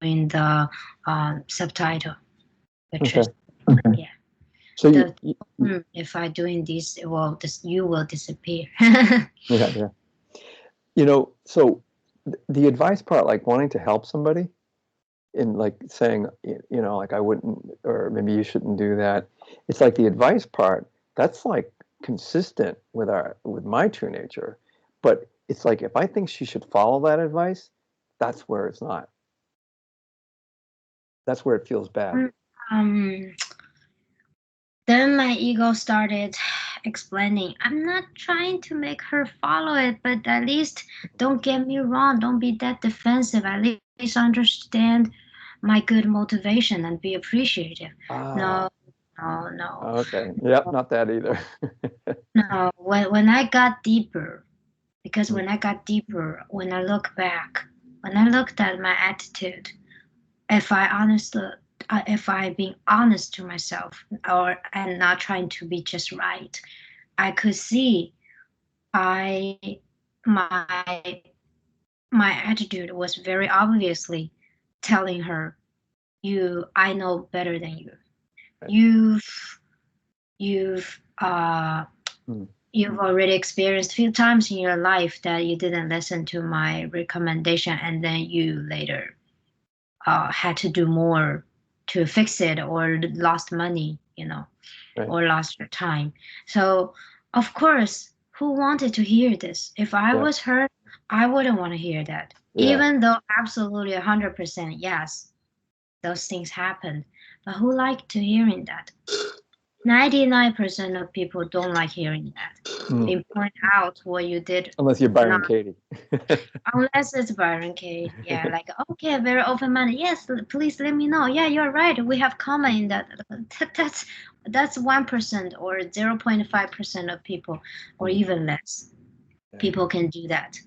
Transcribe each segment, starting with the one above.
doing the subtitle, which Okay. is yeah. So The if I doing this, you will disappear. yeah, yeah. So the advice part, like wanting to help somebody in like saying, like I wouldn't, or maybe you shouldn't do that. It's like the advice part, that's like consistent with my true nature. But it's like if I think she should follow that advice, that's where it's not. That's where it feels bad. um, then my ego started explaining, I'm not trying to make her follow it, but at least don't get me wrong, don't be that defensive. At least understand my good motivation and be appreciative. No, Ah, no. okay. Yep, not that either. No, when I got deeper, because Mm, when I got deeper, when I look back, when I looked at my attitude, if I honestly, if I being honest to myself, or and not trying to be just right, I could see I my my attitude was very obviously telling her, "You, I know better than you. right. You've you've uh." Mm, You've already experienced a few times in your life that you didn't listen to my recommendation, and then you later had to do more to fix it, or lost money, right. or lost your time. So, of course, who wanted to hear this? If I Yeah. was her, I wouldn't want to hear that. Yeah. Even though absolutely 100% yes, those things happened. But who liked to hearing that? 99% of people don't like hearing that. Mm. They point out what you did Unless you're Byron not. Katie. Unless it's Byron Katie, yeah, like okay, very open-minded. Yes, please let me know. Yeah, you're right. We have common in that. That's 1% or 0.5% of people, or Mm, even less. yeah. People can do that,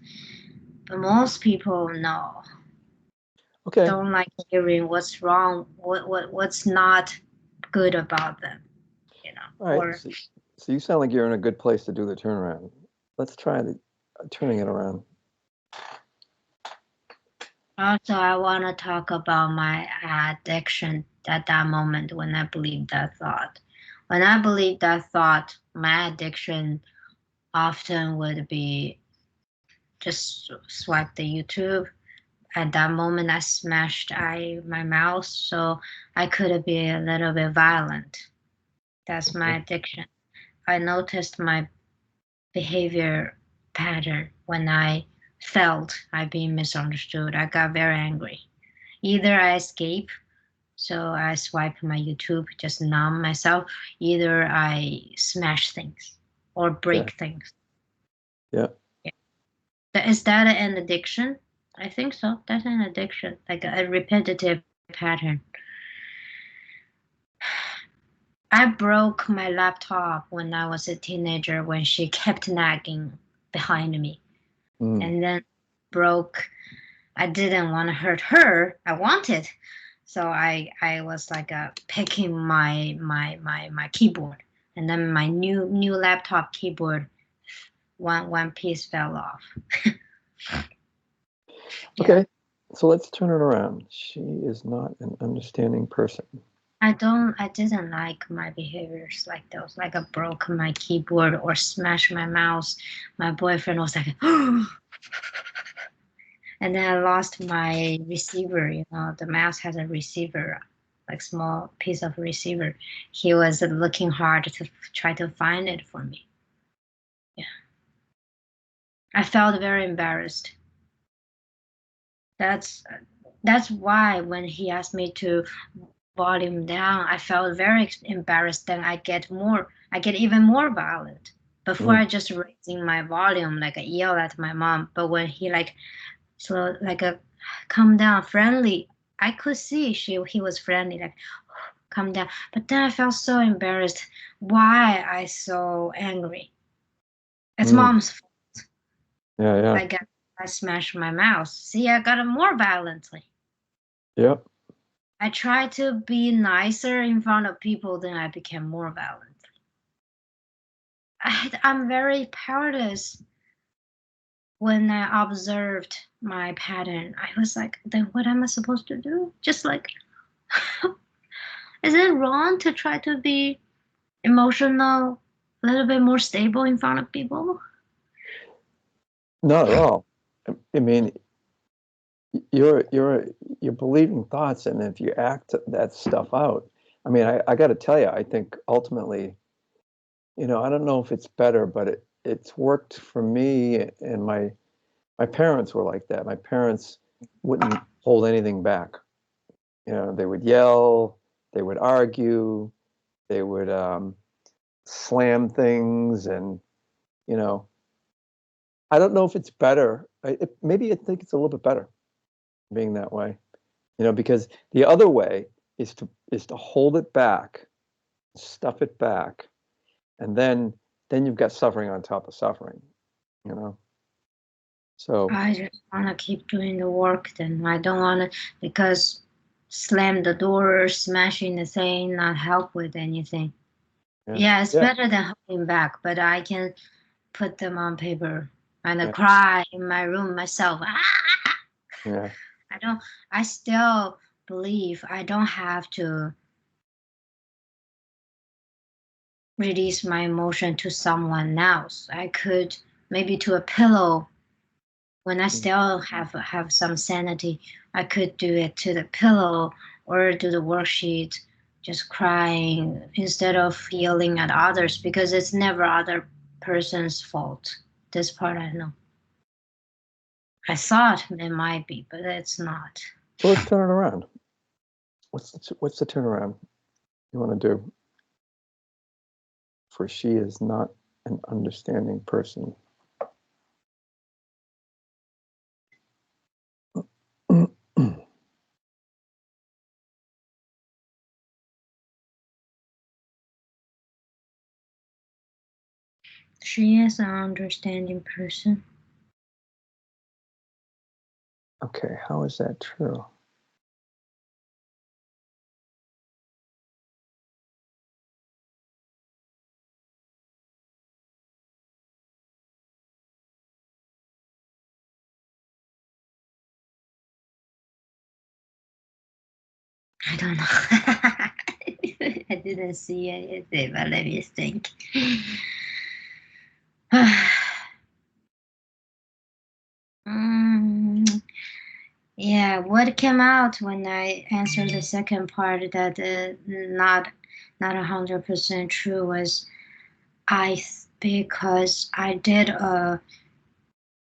but most people no, Okay. don't like hearing what's wrong, what's not good about them, All right. or So you sound like you're in a good place to do the turnaround. Let's try turning it around. also, I want to talk about my addiction at that moment when I believed that thought. When I believed that thought, my addiction often would be just swipe the YouTube. At that moment, I smashed my mouse, so I could be a little bit violent. That's my Okay. addiction. I noticed my behavior pattern when I felt I being misunderstood. I got very angry. Either I escape, so I swipe my YouTube, just numb myself. Either I smash things or Yeah. break things. Yeah. Yeah. Is that an addiction? I think so. That's an addiction, like a repetitive pattern. I broke my laptop when I was a teenager when she kept nagging behind me. Mm, And then broke. I didn't want to hurt her. I wanted. So I was like picking my keyboard, and then my new laptop keyboard, one piece fell off. Yeah. okay. So let's turn it around. She is not an understanding person. I didn't like my behaviors like those, like I broke my keyboard or smashed my mouse. My boyfriend was like, and then I lost my receiver. The mouse has a receiver, like small piece of receiver. He was looking hard to try to find it for me. Yeah. I felt very embarrassed. That's that's why when he asked me to volume down, I felt very embarrassed. Then I get even more violent. Before Mm, I just raising my volume, like I yell at my mom. But when he like so like a calm down, friendly, I could see he was friendly, like calm down. But then I felt so embarrassed. Why I so angry? It's mm, mom's fault. yeah. Yeah. I smashed my mouse. See, I got it more violently. Yep. I tried to be nicer in front of people, then I became more violent. I'm very powerless when I observed my pattern. I was like, then what am I supposed to do? Just like, is it wrong to try to be emotional, a little bit more stable in front of people? Not at all. I mean, you're believing thoughts, and if you act that stuff out, I mean, I got to tell you, I think ultimately, I don't know if it's better, but it's worked for me, and my parents were like that. My parents wouldn't hold anything back. They would yell, they would argue, they would slam things, and you know, I don't know if it's better. Maybe I think it's a little bit better being that way. Because the other way is to hold it back, stuff it back, and then you've got suffering on top of suffering. So I just want to keep doing the work then. I don't want to, because slam the door, smashing the thing, not help with anything. Yeah, it's yeah, better than holding back, but I can put them on paper and I yeah, cry in my room myself. Ah! yeah, I still believe I don't have to release my emotion to someone else. I could maybe to a pillow when I still have some sanity. I could do it to the pillow or do the worksheet, just crying instead of yelling at others because it's never other person's fault. This part I know. I thought it might be, but it's not. So let's turn it around. What's the turnaround you want to do? For she is not an understanding person. She is an understanding person. Okay, how is that true? I don't know. I didn't see anything, but let me think. Yeah, what came out when I answered the second part that not 100% true was because I did a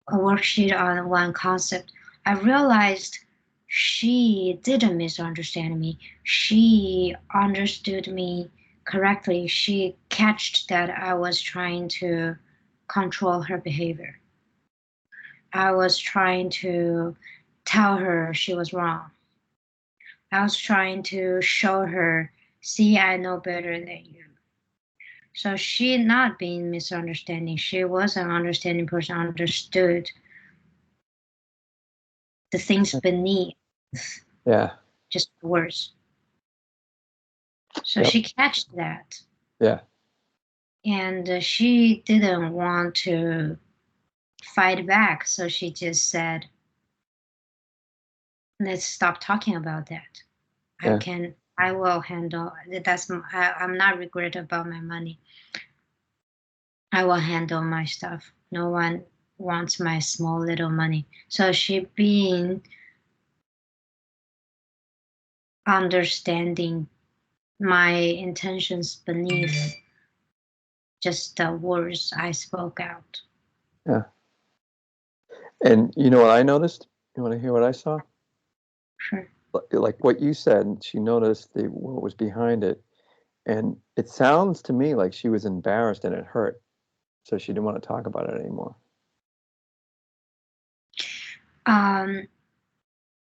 worksheet on one concept. I realized she didn't misunderstand me. She understood me correctly. She catched that I was trying to control her behavior. I was trying to tell her she was wrong. I was trying to show her, see, I know better than you. So she not being misunderstanding. She was an understanding person, understood the things beneath Yeah. just words. So Yep. she catched that. Yeah. And she didn't want to fight back. So she just said, let's stop talking about that. Yeah. I will handle I'm not regret about my money. I will handle my stuff. No one wants my small little money. So she being understanding my intentions beneath just the words I spoke out. Yeah. And you know what I noticed? You want to hear what I saw? Sure. Like what you said, she noticed what was behind it. And it sounds to me like she was embarrassed and it hurt. So she didn't want to talk about it anymore.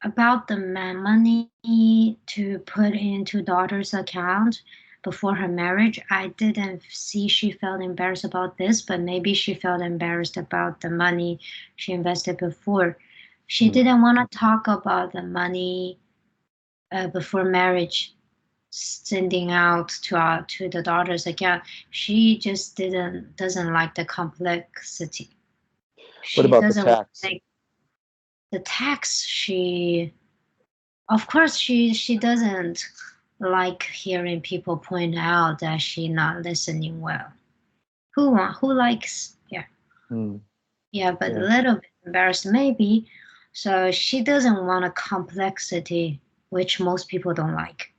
About the money to put into daughter's account before her marriage, I didn't see she felt embarrassed about this, but maybe she felt embarrassed about the money she invested before. She didn't want to talk about the money before marriage, sending out to the daughter's account. She just doesn't like the complexity. What She about the doesn't tax? like the text, of course, she doesn't like hearing people point out that she's not listening well. Who likes? Yeah, Mm, yeah, but a yeah. little bit embarrassed maybe. So she doesn't want a complexity, which most people don't like.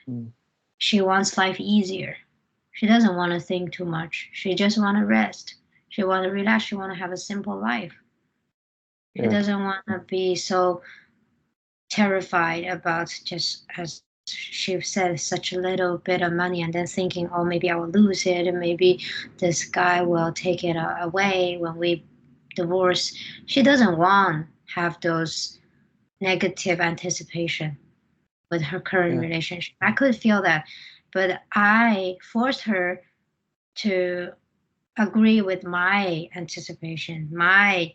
Mm, She wants life easier. She doesn't want to think too much. She just want to rest. She want to relax. She want to have a simple life. She yeah. doesn't want to be so terrified about, just as she said, such a little bit of money and then thinking, oh, maybe I will lose it and maybe this guy will take it away when we divorce. She doesn't want to have those negative anticipation with her current Yeah. relationship. I could feel that, but I forced her to agree with my anticipation, my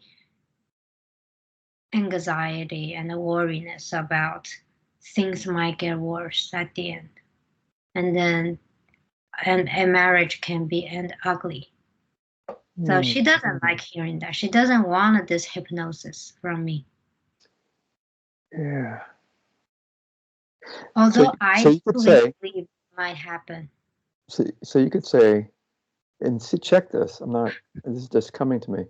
anxiety and the worriness about things might get worse at the end. And then and a marriage can be end ugly. So Mm, she doesn't like hearing that. She doesn't want this hypnosis from me. yeah. So, Although so I you could truly say, believe it might happen. so you could say, and see, check this. This is just coming to me.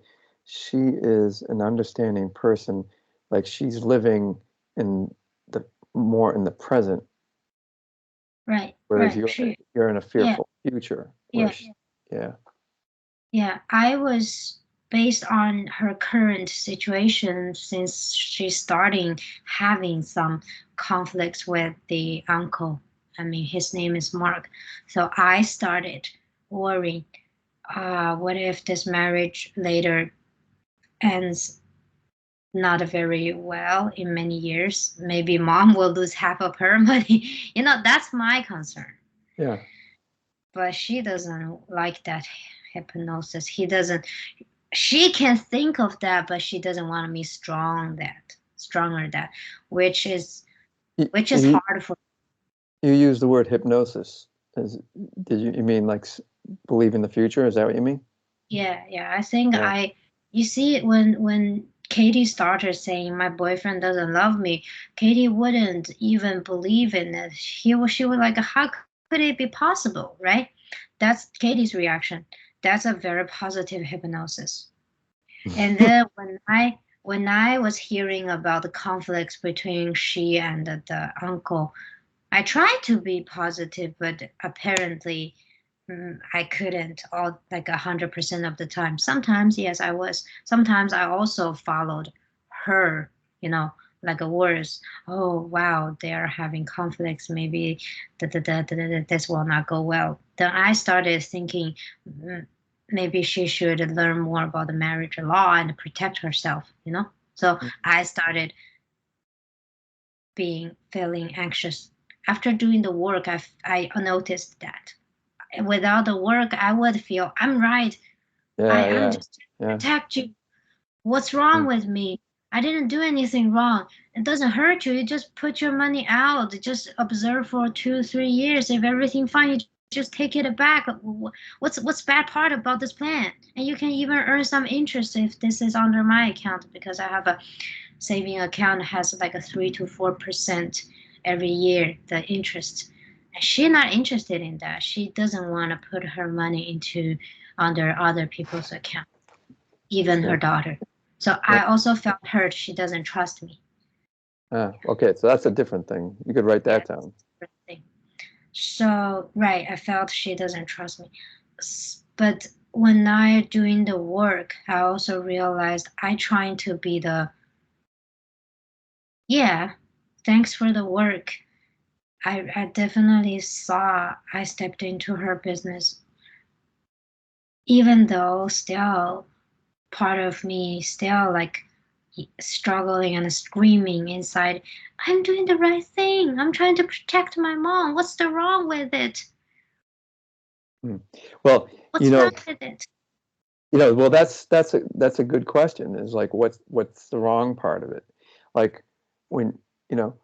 She is an understanding person. Like she's living in the more in the present, Right, whereas right. you're in a Yeah, fearful future where yeah, she, yeah. yeah. I was based on her current situation since she's starting having some conflicts with the uncle. I mean, his name is Mark. So I started worrying, what if this marriage later ends not very well in many years? Maybe mom will lose half of her money. That's my concern. Yeah. But she doesn't like that hypnosis. She can think of that, but she doesn't want me stronger that, which is which is You, hard for. you use the word hypnosis. Is, you mean like believe in the future? Is that what you mean? Yeah, yeah. I think Yeah. you see, when Katie started saying my boyfriend doesn't love me, Katie wouldn't even believe in it. She was like, how could it be possible, right? That's Katie's reaction. That's a very positive hypnosis. And then when I was hearing about the conflicts between she and the uncle, I tried to be positive, but apparently I couldn't all like 100% of the time. Sometimes, yes, I was. Sometimes I also followed her, you know, like a worse. Oh wow, they are having conflicts. Maybe this will not go well. Then I started thinking, mm, maybe she should learn more about the marriage law and protect herself. So I started feeling anxious. After doing the work, I noticed that without the work, I would feel I'm right. I Yeah. am Yeah. just to Yeah. protect you. What's wrong Mm, with me? I didn't do anything wrong. It doesn't hurt you. You just put your money out. Just observe for 2, 3 years. If everything fine, you just take it back. What's bad part about this plan? And you can even earn some interest if this is under my account, because I have a saving account has like a 3 to 4% every year, the interest. And she's not interested in that. She doesn't want to put her money into under other people's account, even yeah. her daughter. So Yeah. I also felt hurt. She doesn't trust me. Ah, okay. So that's a different thing. You could write Yeah, that down. that's the thing. So right, I felt she doesn't trust me. But when I doing the work, I also realized I trying to be the, yeah, thanks for the work. I definitely saw I stepped into her business, even though still part of me still like struggling and screaming inside. I'm doing the right thing. I'm trying to protect my mom. What's the wrong with it? Hmm. Well, you What's know, wrong with it? well, that's a good question. Is like, what's the wrong part of it? Like, when you know,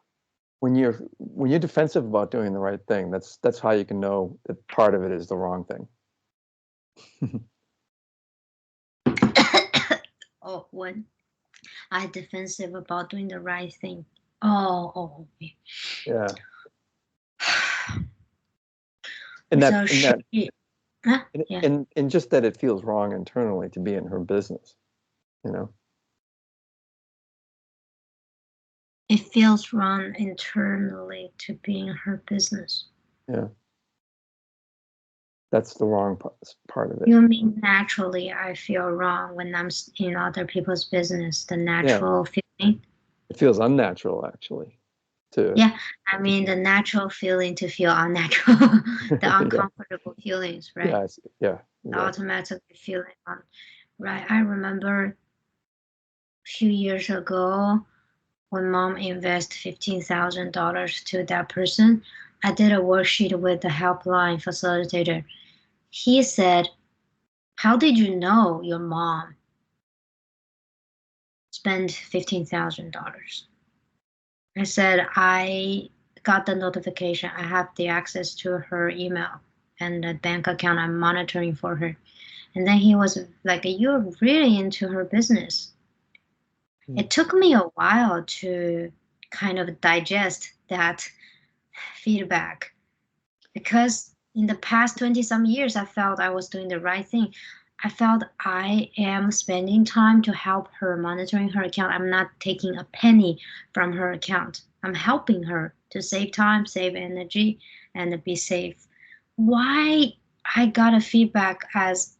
when you're defensive about doing the right thing, that's how you can know that part of it is the wrong thing. Oh, one. I defensive about doing the right thing. Oh, Yeah. And so that, and that, she, huh? Yeah, and just that it feels wrong internally to be in her business, you know? it feels wrong internally to be in her business. Yeah. That's the wrong part of it. You mean naturally I feel wrong when I'm in other people's business, the Yeah. natural feeling? It feels unnatural, actually, to, Yeah, I mean the natural feeling to feel unnatural, the yeah, uncomfortable feelings, right? yeah, yeah, The exactly. automatic feeling right. I remember a few years ago when mom invested $15,000 to that person. I did a worksheet with the helpline facilitator. He said, "How did you know your mom spent $15,000?" I said, "I got the notification. I have the access to her email and the bank account. I'm monitoring for her." And then he was like, "You're really into her business." It took me a while to kind of digest that feedback because in the past 20 some years, I felt I was doing the right thing. I felt I am spending time to help her monitoring her account. I'm not taking a penny from her account. I'm helping her to save time, save energy, and be safe. Why I got a feedback as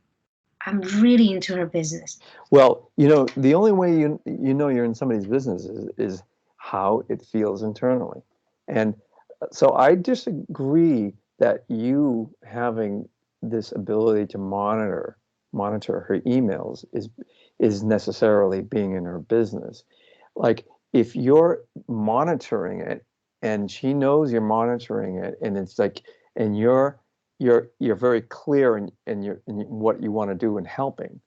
I'm really into her business. Well, the only way you know you're in somebody's business is how it feels internally. And so I disagree that you having this ability to monitor her emails is necessarily being in her business. Like if you're monitoring it and she knows you're monitoring it and it's like and you're very clear in what you want to do in helping,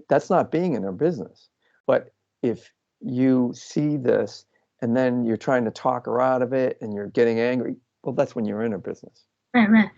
that's not being in their business. But if you see this and then you're trying to talk her out of it and you're getting angry, well, that's when you're in her business. Right.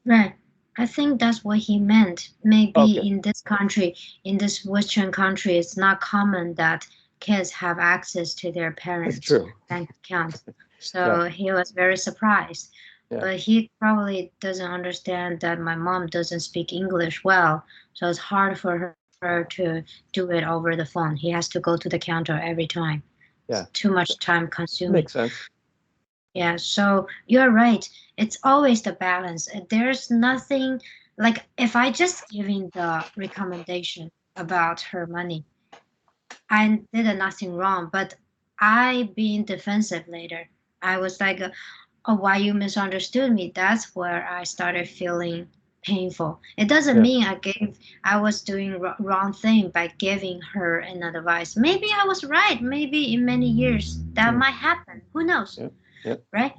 Right. I think that's what he meant. Maybe Okay, in this country, in this Western country, it's not common that kids have access to their that's parents' true. bank accounts. Yeah, So he was very surprised. yeah, But he probably doesn't understand that my mom doesn't speak English well. So it's hard for her to do it over the phone. He has to go to the counter every time. It's yeah. too much time consuming. Makes sense. Yeah, so you're right. It's always the balance. There's nothing like if I just giving the recommendation about her money, I did nothing wrong, but I being defensive later. I was like, "Oh, why you misunderstood me?" That's where I started feeling painful. It doesn't Yeah, mean I was doing wrong thing by giving her an advice. Maybe I was right. Maybe in many years that yeah, might happen. Who knows, yeah, yeah. right?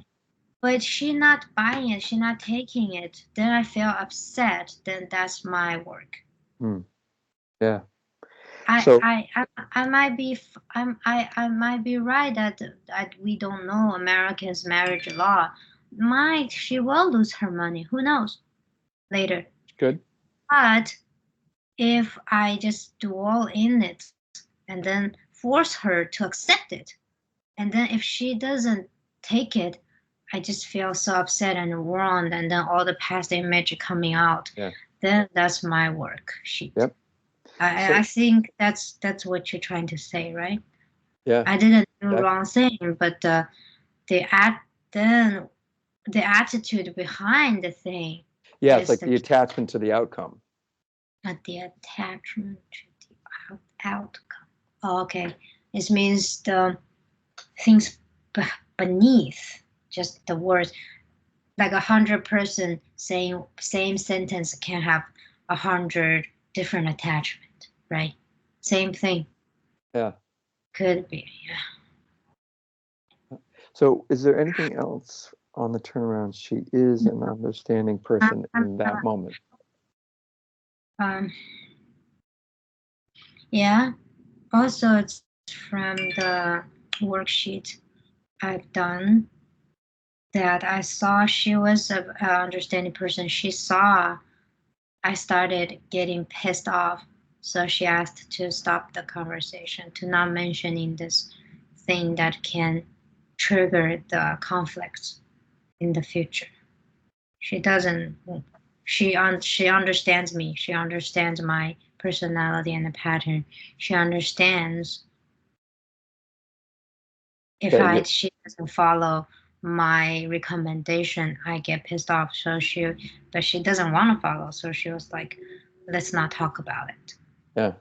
But she not buying it, she not taking it, then I feel upset. Then that's my work. Hmm. Yeah. I So I I, I might be I might be right that we don't know Americans' marriage law. Might she will lose her money? Who knows later? good. But if I just dwell in it and then force her to accept it, and then if she doesn't take it, I just feel so upset and wrong, and then all the past image coming out. Yeah. Then that's my work sheet. Yep. I So think that's what you're trying to say, right? yeah, I didn't do exactly. wrong thing, but the then the attitude behind the thing Yeah, it's is like the the attachment to the outcome. the attachment to the outcome. Oh, okay, it means the things beneath just the words. Like 100 person saying same sentence can have 100 different attachment, right? Same thing Yeah. could be, yeah. So is there anything else on the turnaround? She is an understanding person in that moment. Um, yeah. Also, it's from the worksheet I've done that I saw she was a understanding person. She saw I started getting pissed off. So she asked to stop the conversation, to not mentioning this thing that can trigger the conflicts in the future. She doesn't. She understands me. She understands my personality and the pattern. She understands if that she doesn't follow my recommendation, I get pissed off. But she doesn't want to follow. So she was like, let's not talk about it. yeah.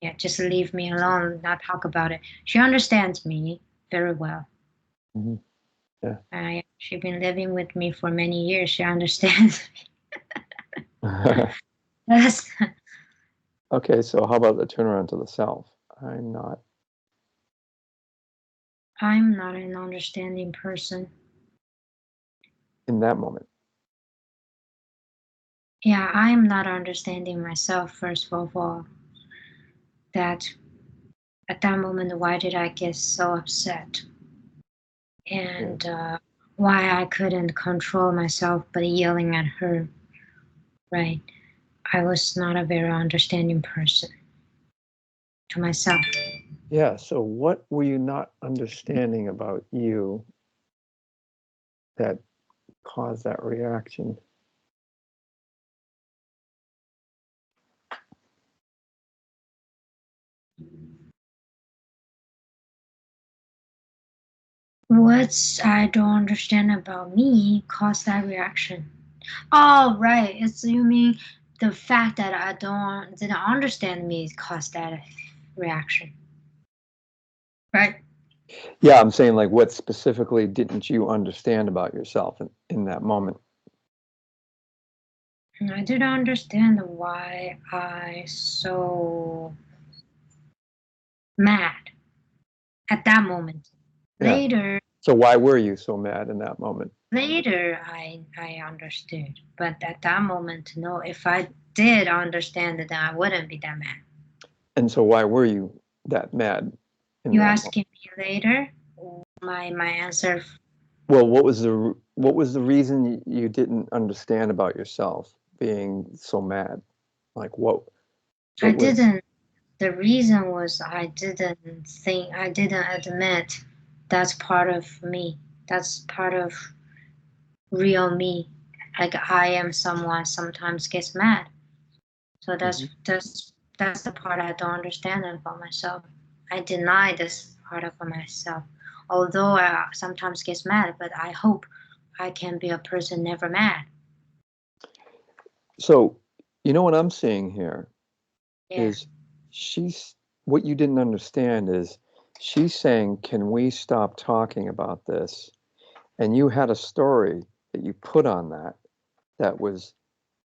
Yeah, just leave me alone, not talk about it. She understands me very well. Mm-hmm. Yeah. She's been living with me for many years. She understands me. That's Okay, so how about the turnaround to the self? I'm not an understanding person. in that moment. Yeah, I'm not understanding myself, first of all. That at that moment, why did I get so upset? And why I couldn't control myself but yelling at her, right? I was not a very understanding person to myself. Yeah, so what were you not understanding about you that caused that reaction? What I don't understand about me caused that reaction. Oh, right. You mean the fact that I didn't understand me caused that reaction, right? Yeah, I'm saying like what specifically didn't you understand about yourself in that moment? I didn't understand why I so mad at that moment. Yeah. Later, So why were you so mad in that moment? I understood, but at that moment, no. If I did understand it, then I wouldn't be that mad. And so why were you that mad in You that moment? asking me later, my answer. Well, what was the reason you didn't understand about yourself being so mad? Like I what was didn't. The reason was I didn't admit that's part of me. That's part of real me. Like I am someone sometimes gets mad. So Mhm. that's the part I don't understand about myself. I deny this part of myself. Although I sometimes gets mad, but I hope I can be a person never mad. So, you know what I'm seeing here Yeah. is what you didn't understand is she's saying, "Can we stop talking about this?" And you had a story that you put on that was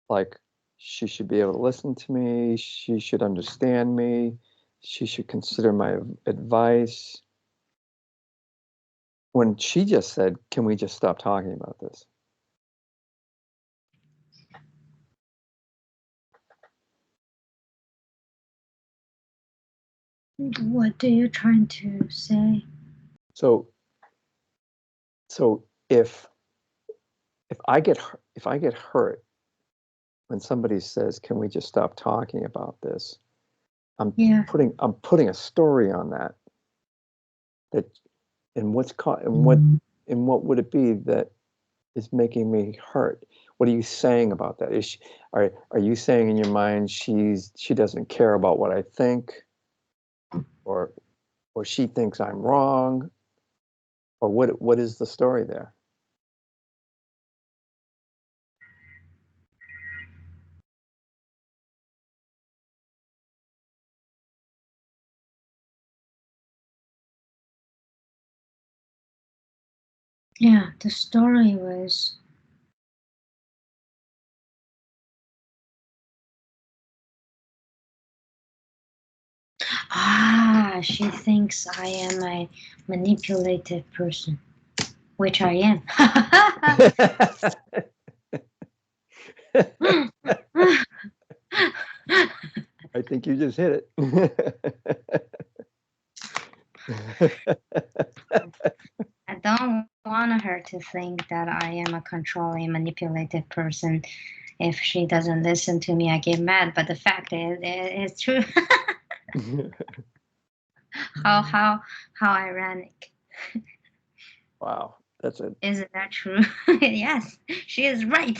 like, she should be able to listen to me, she should understand me, she should consider my advice. When she just said, "Can we just stop talking about this?" What are you trying to say? So if I get hurt when somebody says, "Can we just stop talking about this?" I'm Yeah. putting a story on that and what would it be that is making me hurt? What are you saying about that? Are you saying in your mind she doesn't care about what I think, or she thinks I'm wrong, or what is the story there? Yeah, the story was she thinks I am a manipulative person, which I am. I think you just hit it. I don't want her to think that I am a controlling, manipulative person. if she doesn't listen to me, I get mad. But the fact is, it's true. how ironic. Wow, that's a. Isn't that true? Yes, she is right.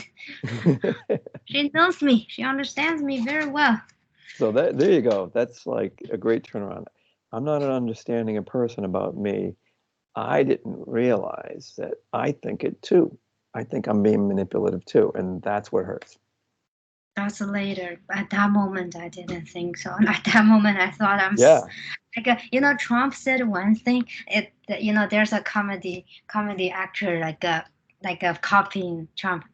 She knows me. She understands me very well. So there you go. That's like a great turnaround. I'm not an understanding person about me. I didn't realize that I think it too. I think I'm being manipulative too, and that's what hurts. That's later. At that moment, I didn't think so. At that moment, I thought Yeah. like Trump said one thing. There's a comedy actor like a copying Trump.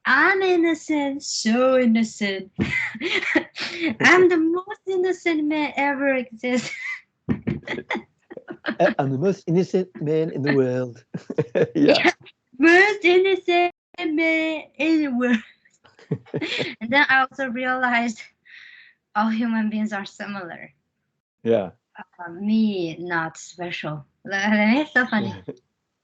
I'm innocent, so innocent. I'm the most innocent man ever exist. I'm the most innocent man in the world. Yeah. Most innocent man in the world. And then I also realized all human beings are similar. Yeah. Me, not special. It's so funny.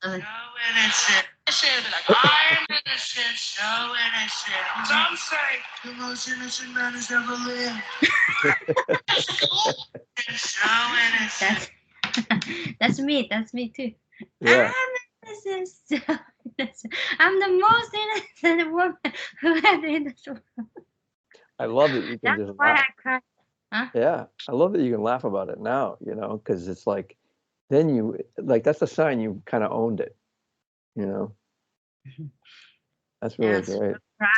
So innocent. I'm innocent, so innocent. Some say the most innocent man has ever lived. So innocent. That's me. That's me too. Yeah. I'm innocent, so innocent. I'm the most innocent woman who ever in this world. I love that you can That's just why laugh. I cry. Huh? Yeah. I love that you can laugh about it now, because it's like, then you, like, that's a sign you kind of owned it, That's really Yes, great.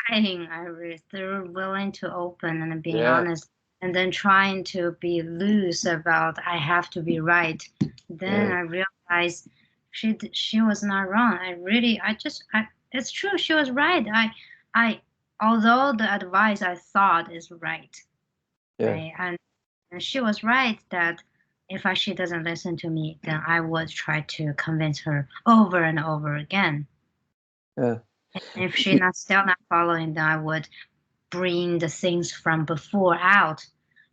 trying. I was through willing to open and being Yeah. honest, and then trying to be loose about I have to be right. Then Yeah. I realized she was not wrong. It's true. She was right. I although the advice I thought is right, Yeah. right, and she was right that if she doesn't listen to me, then I would try to convince her over and over again. Yeah. If she's still not following, then I would bring the things from before out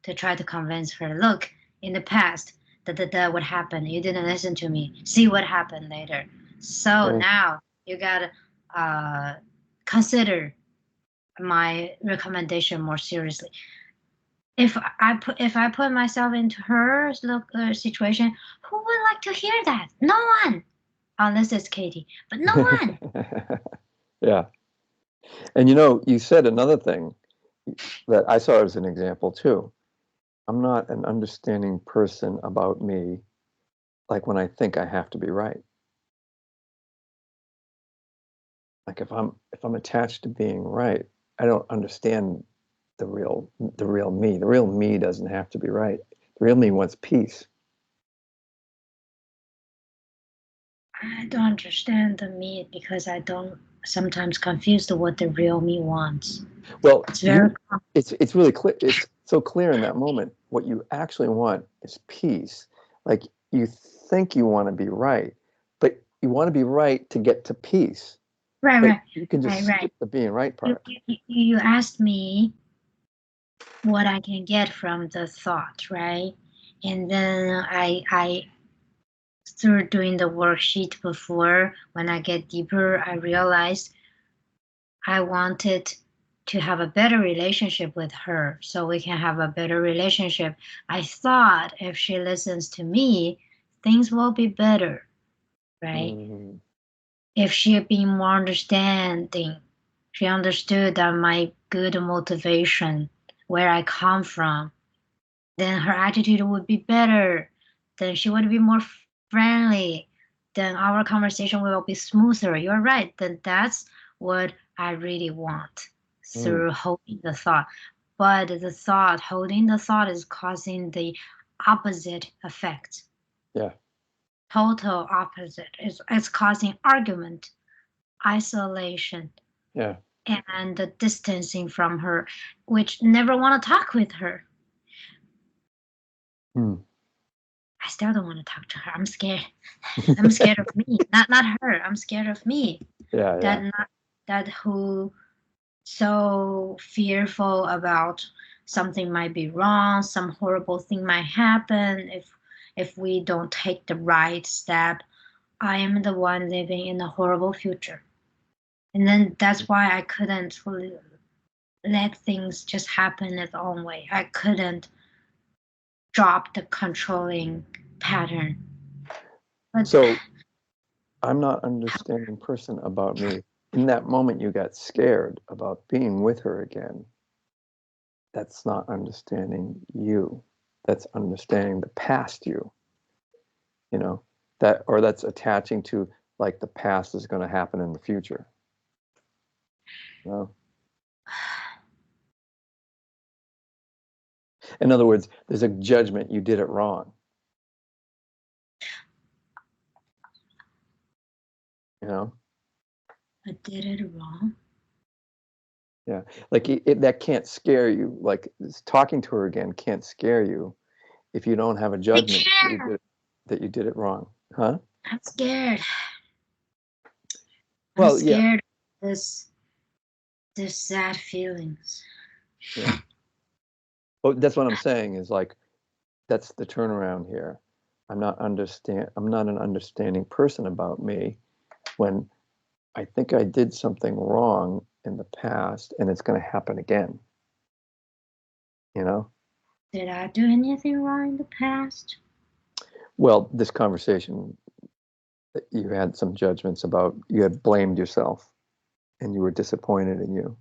to try to convince her. Look, in the past, what happened? You didn't listen to me. See what happened later. So Yeah. now you gotta consider my recommendation more seriously. If I put myself into her situation, who would like to hear that? No one, unless it's Katie. But no one. Yeah. And you said another thing that I saw as an example too. I'm not an understanding person about me, like when I think I have to be right. Like if I'm attached to being right, I don't understand the real me. The real me doesn't have to be right. The real me wants peace. I don't understand the me because I don't sometimes confuse what the real me wants. Well, It's very it's really clear. It's so clear in that moment. What you actually want is peace. Like you think you want to be right, but you want to be right to get to peace. right, But right, you can just right. skip the being right part. You asked me what I can get from the thought, right? And then I through doing the worksheet before, when I get deeper, I realized I wanted to have a better relationship with her so we can have a better relationship. I thought if she listens to me, things will be better, right? Mm, If she had been more understanding, she understood that my good motivation, where I come from, then her attitude would be better. Then she would be more friendly. Then our conversation will be smoother. You're right. Then that's what I really want mm, through holding the thought. But holding the thought is causing the opposite effect. yeah, Total opposite. It's causing argument, isolation, yeah. and the distancing from her, which never want to talk with her. Hmm. I still don't want to talk to her. I'm scared. I'm scared of me, not her. I'm scared of me. Yeah, yeah. That who so fearful about something might be wrong, some horrible thing might happen if we don't take the right step. I am the one living in a horrible future, and then that's why I couldn't let things just happen its own way. I couldn't drop the controlling pattern. But So I'm not understanding person about me. In that moment, you got scared about being with her again. That's not understanding you. That's understanding the past you. You know, that, or that's attaching to like the past is going to happen in the future. You know? In other words, there's a judgment, you did it wrong. You know? I did it wrong. Yeah, like that can't scare you. Like talking to her again can't scare you if you don't have a judgment that you did it wrong, huh? I'm scared. Well, I'm scared of this sad feelings. Yeah. Well, that's what I'm saying is like, that's the turnaround here. I'm not an understanding person about me when I think I did something wrong in the past and it's going to happen again. You know? Did I do anything wrong in the past? Well, this conversation, you had some judgments about, you had blamed yourself and you were disappointed in you.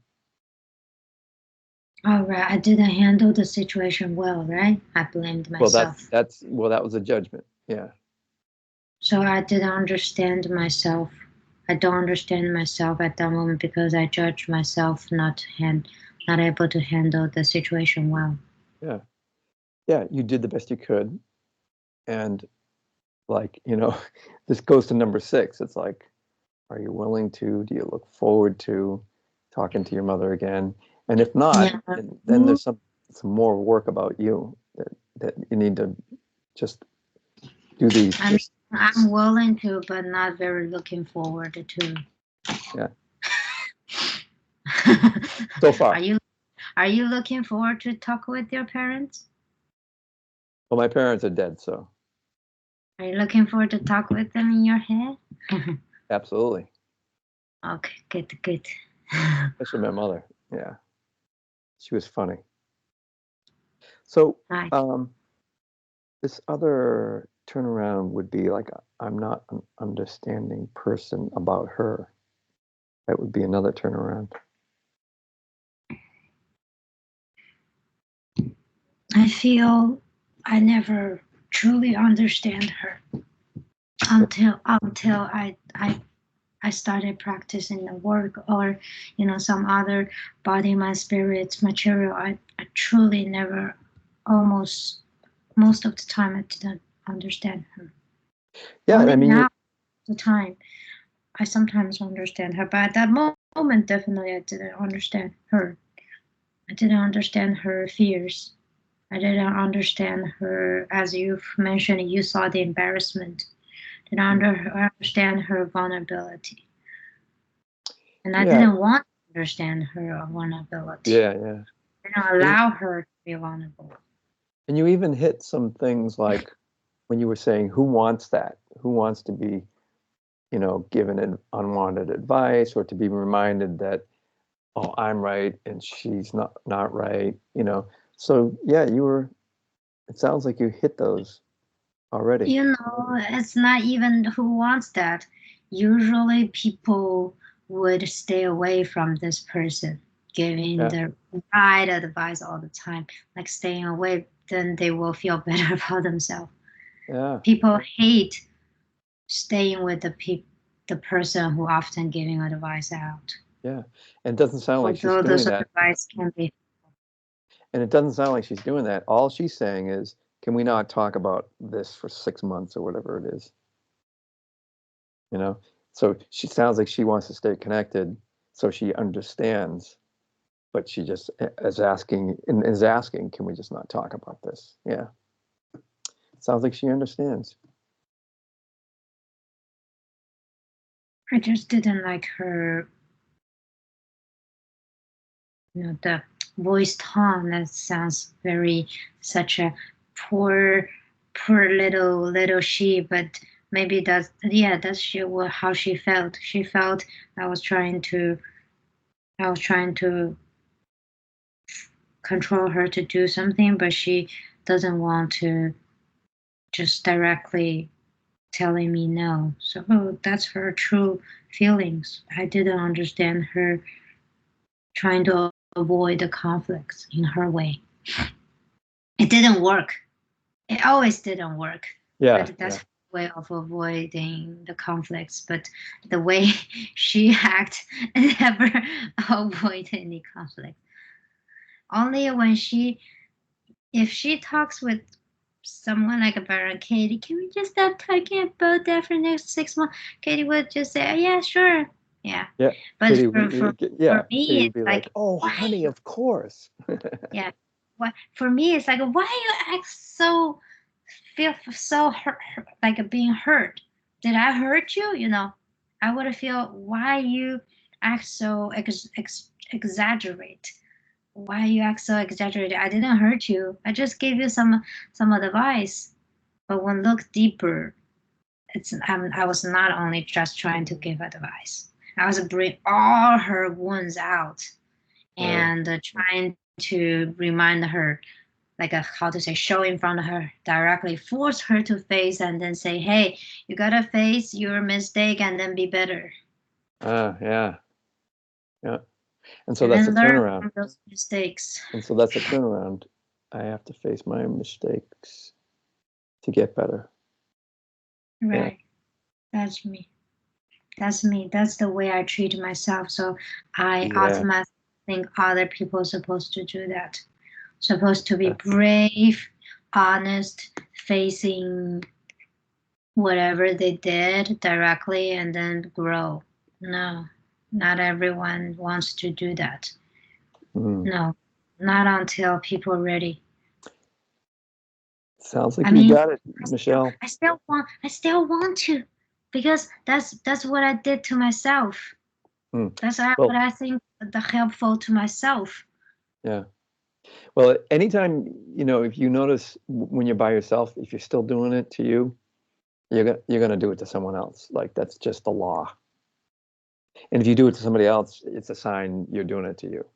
All right, I didn't handle the situation well, right? I blamed myself. Well, that was a judgment. Yeah. So I didn't understand myself. I don't understand myself at that moment because I judged myself not able to handle the situation well. Yeah. Yeah, you did the best you could. And like, you know, this goes to number 6. It's like, are you willing to, do you look forward to talking to your mother again? And if not, Yeah. then there's some more work about you that you need to just do these. I'm willing to, but not very looking forward to. Yeah. So far. Are you looking forward to talk with your parents? Well, my parents are dead, so. Are you looking forward to talk with them in your head? Absolutely. Okay, good. Especially my mother. Yeah. She was funny. So, Right. this other turnaround would be like, I'm not an understanding person about her. That would be another turnaround. I feel I never truly understand her until I started practicing the work or some other body, mind, spirits material. I truly never, almost most of the time, I didn't understand her. Yeah, Only I mean, now the time I sometimes understand her, but at that moment definitely I didn't understand her. I didn't understand her fears. I didn't understand her, as you've mentioned, you saw the embarrassment. Didn't understand her vulnerability. And I didn't want to understand her vulnerability. Yeah. I didn't allow her to be vulnerable. And you even hit some things like when you were saying, who wants that? Who wants to be, given an unwanted advice or to be reminded that, oh, I'm right and she's not right, So yeah, it sounds like you hit those already. It's not even who wants that. Usually people would stay away from this person giving the right advice all the time, like staying away, then they will feel better about themselves. Yeah. People hate staying with the person who often giving advice out. Yeah. And it doesn't sound like she's doing those that. Advice can be. And it doesn't sound like she's doing that. All she's saying is, can we not talk about this for 6 months or whatever it is? So she sounds like she wants to stay connected, so she understands, but she just is asking, can we just not talk about this? Yeah. Sounds like she understands. I just didn't like her, the voice tone. That sounds very such a poor little she, but maybe that's how she felt. She felt I was trying to control her to do something, but she doesn't want to just directly telling me no. So that's her true feelings. I didn't understand her trying to avoid the conflicts in her way. It didn't work. It always didn't work. Yeah. But that's her way of avoiding the conflicts. But the way she acts never avoid any conflict. Only when if she talks with someone like a Baron Katie, can we just stop talking about that for the next 6 months? Katie would just say, oh, yeah, sure. Yeah. Yeah. But Katie, for me, Katie would it's be like, oh, why? honey, of course. Yeah. What for me, it's like, why you act so feel so hurt, like being hurt? Did I hurt you? You know, I would feel why you act so exaggerate. Why you act so exaggerated? I didn't hurt you. I just gave you some advice. But when look deeper, I was not only just trying to give advice. I was bring all her wounds out and trying to remind her, like how to say, show in front of her directly, force her to face and then say, hey, you gotta face your mistake and then be better. Yeah. And so and that's a then learn turnaround. from those mistakes. And so that's a turnaround. I have to face my mistakes to get better. Right. Yeah. That's me. That's me. That's the way I treat myself. So I automatically think other people are supposed to do that. Supposed to be brave, honest, facing whatever they did directly and then grow. No, not everyone wants to do that. No, not until people are ready. Sounds like you got it, Michelle. I still want to, because that's what I did to myself. That's what I think the helpful to myself. Yeah. Well, anytime, if you notice when you're by yourself, if you're still doing it to you, you're gonna do it to someone else. Like that's just the law. And if you do it to somebody else, it's a sign you're doing it to you.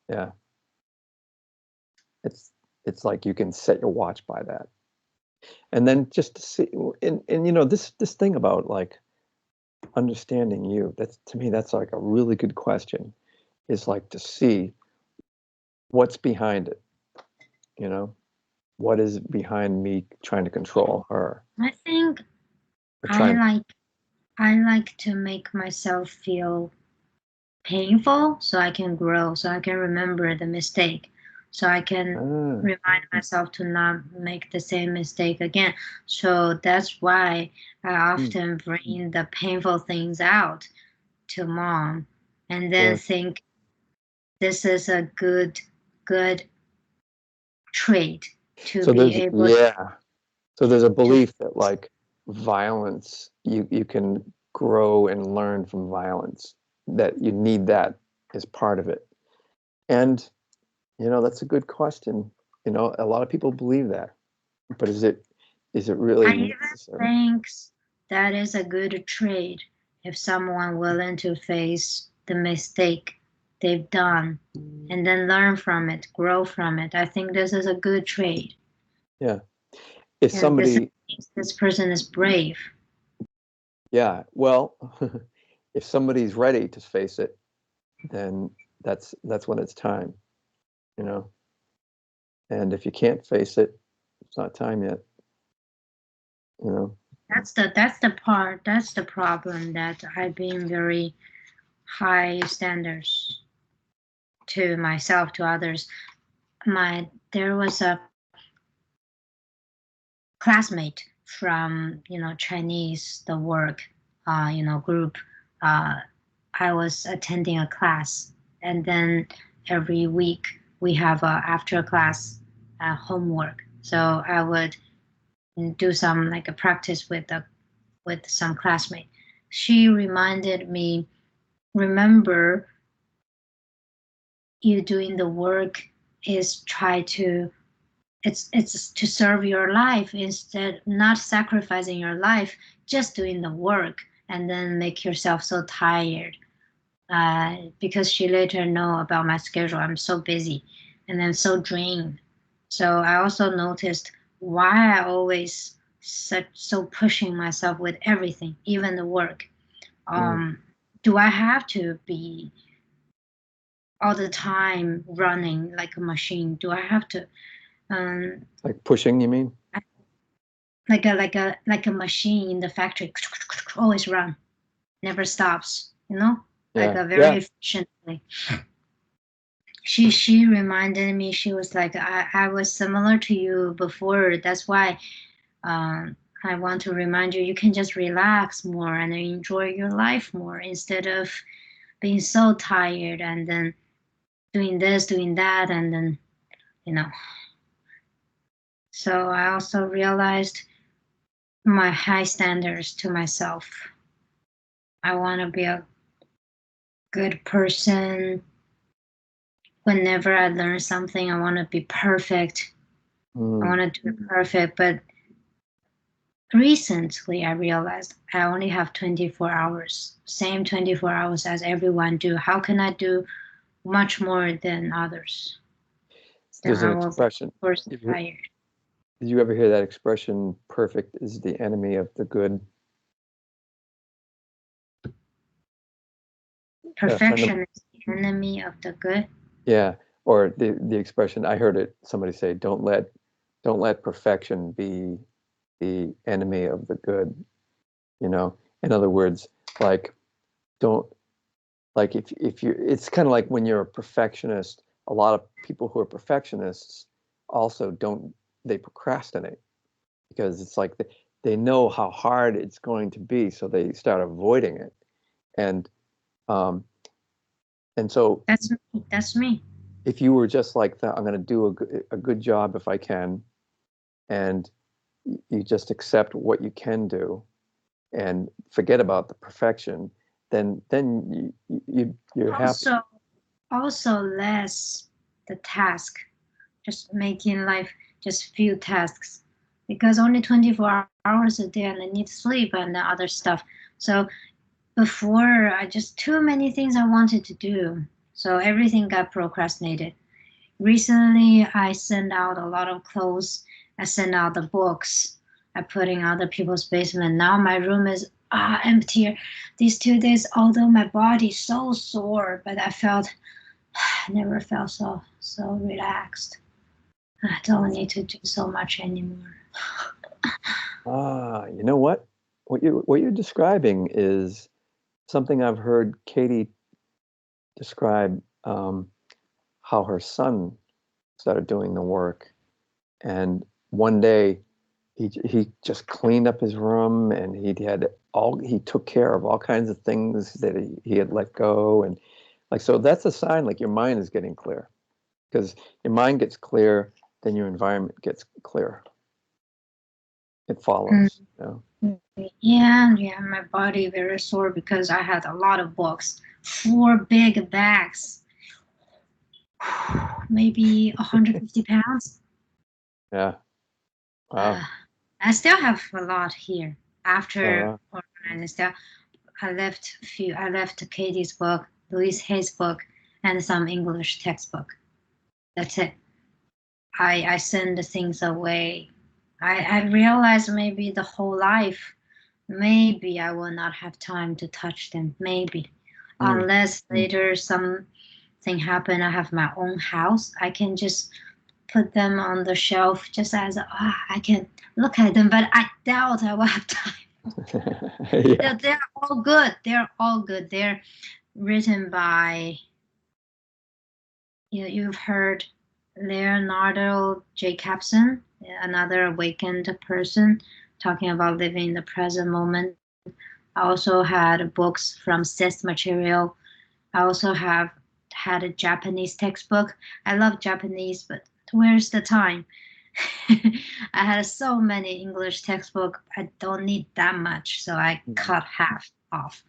Yeah. It's like you can set your watch by that. And then just to see, and this thing about like understanding you, to me that's like a really good question, is like to see what's behind it. What is behind me trying to control her? I think I like to make myself feel painful so I can grow, so I can remember the mistake, so I can remind myself to not make the same mistake again. So that's why I often bring the painful things out to mom and then think this is a good trait to be able to. So there's a belief that like violence, you can grow and learn from violence, that you need that as part of it. And that's a good question. A lot of people believe that, but is it really I even think that is a good trait if someone willing to face the mistake they've done and then learn from it, grow from it. I think this is a good trait. Yeah. If somebody, this person is brave. Yeah. Well, if somebody's ready to face it, then that's when it's time, and if you can't face it, it's not time yet. That's the problem, that I've been very high standards to myself, to others. There was a classmate from Chinese, the work group. I was attending a class, and then every week we have a after class homework. So I would do some like a practice with some classmate. She reminded me, remember, you doing the work is it's to serve your life, instead not sacrificing your life, just doing the work and then make yourself so tired. because she later know about my schedule. I'm so busy and then so drained. So I also noticed why I always so pushing myself with everything, even the work. Do I have to be all the time running like a machine? Do I have to Like pushing, you mean? like a machine in the factory, always run, never stops, like Yeah. a very efficiently. She reminded me, she was like, I was similar to you before. That's why I want to remind you, you can just relax more and enjoy your life more instead of being so tired and then doing this, doing that, and then, you know. So I also realized my high standards to myself. I want to be a good person. Whenever I learn something, I want to be perfect. I want to do it perfect. But recently, I realized I only have 24 hours, same 24 hours as everyone do. How can I do much more than others? There's Then an I will, of expression. course, tired. Did you ever hear that expression, perfect is the enemy of the good? Perfection is the enemy of the good. Yeah, or the expression, I heard it, somebody say, don't let perfection be the enemy of the good. In other words, like don't like if you it's kind of like when you're a perfectionist, a lot of people who are perfectionists also they procrastinate because it's like they know how hard it's going to be, so they start avoiding it. And so that's me. if you were just like that, I'm going to do a good job if I can, and you just accept what you can do and forget about the perfection, then you're happy. Also less the task, just making life just few tasks, because only 24 hours a day and I need sleep and the other stuff. So before, I just too many things I wanted to do, so everything got procrastinated. Recently, I sent out a lot of clothes. I sent out the books. I put in other people's basement. Now my room is emptier. These 2 days, although my body's so sore, but I never felt so relaxed. I don't need to do so much anymore. You know what? What you're describing is something I've heard Katie describe, how her son started doing the work, and one day he just cleaned up his room, and he took care of all kinds of things that he had let go, and like, so that's a sign like your mind is getting clear, because your mind gets clear, then your environment gets clear. It follows. Yeah, my body very sore because I had a lot of books, 4 big bags, maybe 150 pounds. Yeah. Wow. I still have a lot here. After Oh, wow. I left Katie's book, Louise Hay's book, and some English textbook. That's it. I send the things away. I realize maybe the whole life, maybe I will not have time to touch them. Maybe, unless later something happen, I have my own house, I can just put them on the shelf just as I can look at them. But I doubt I will have time. Yeah. They're all good. They're all good. They're written by, you've heard Leonardo Jacobson, another awakened person, talking about living in the present moment. I also had books from Seth Material. I also have had a Japanese textbook. I love Japanese, but where's the time? I had so many English textbook. I don't need that much, so I cut half off.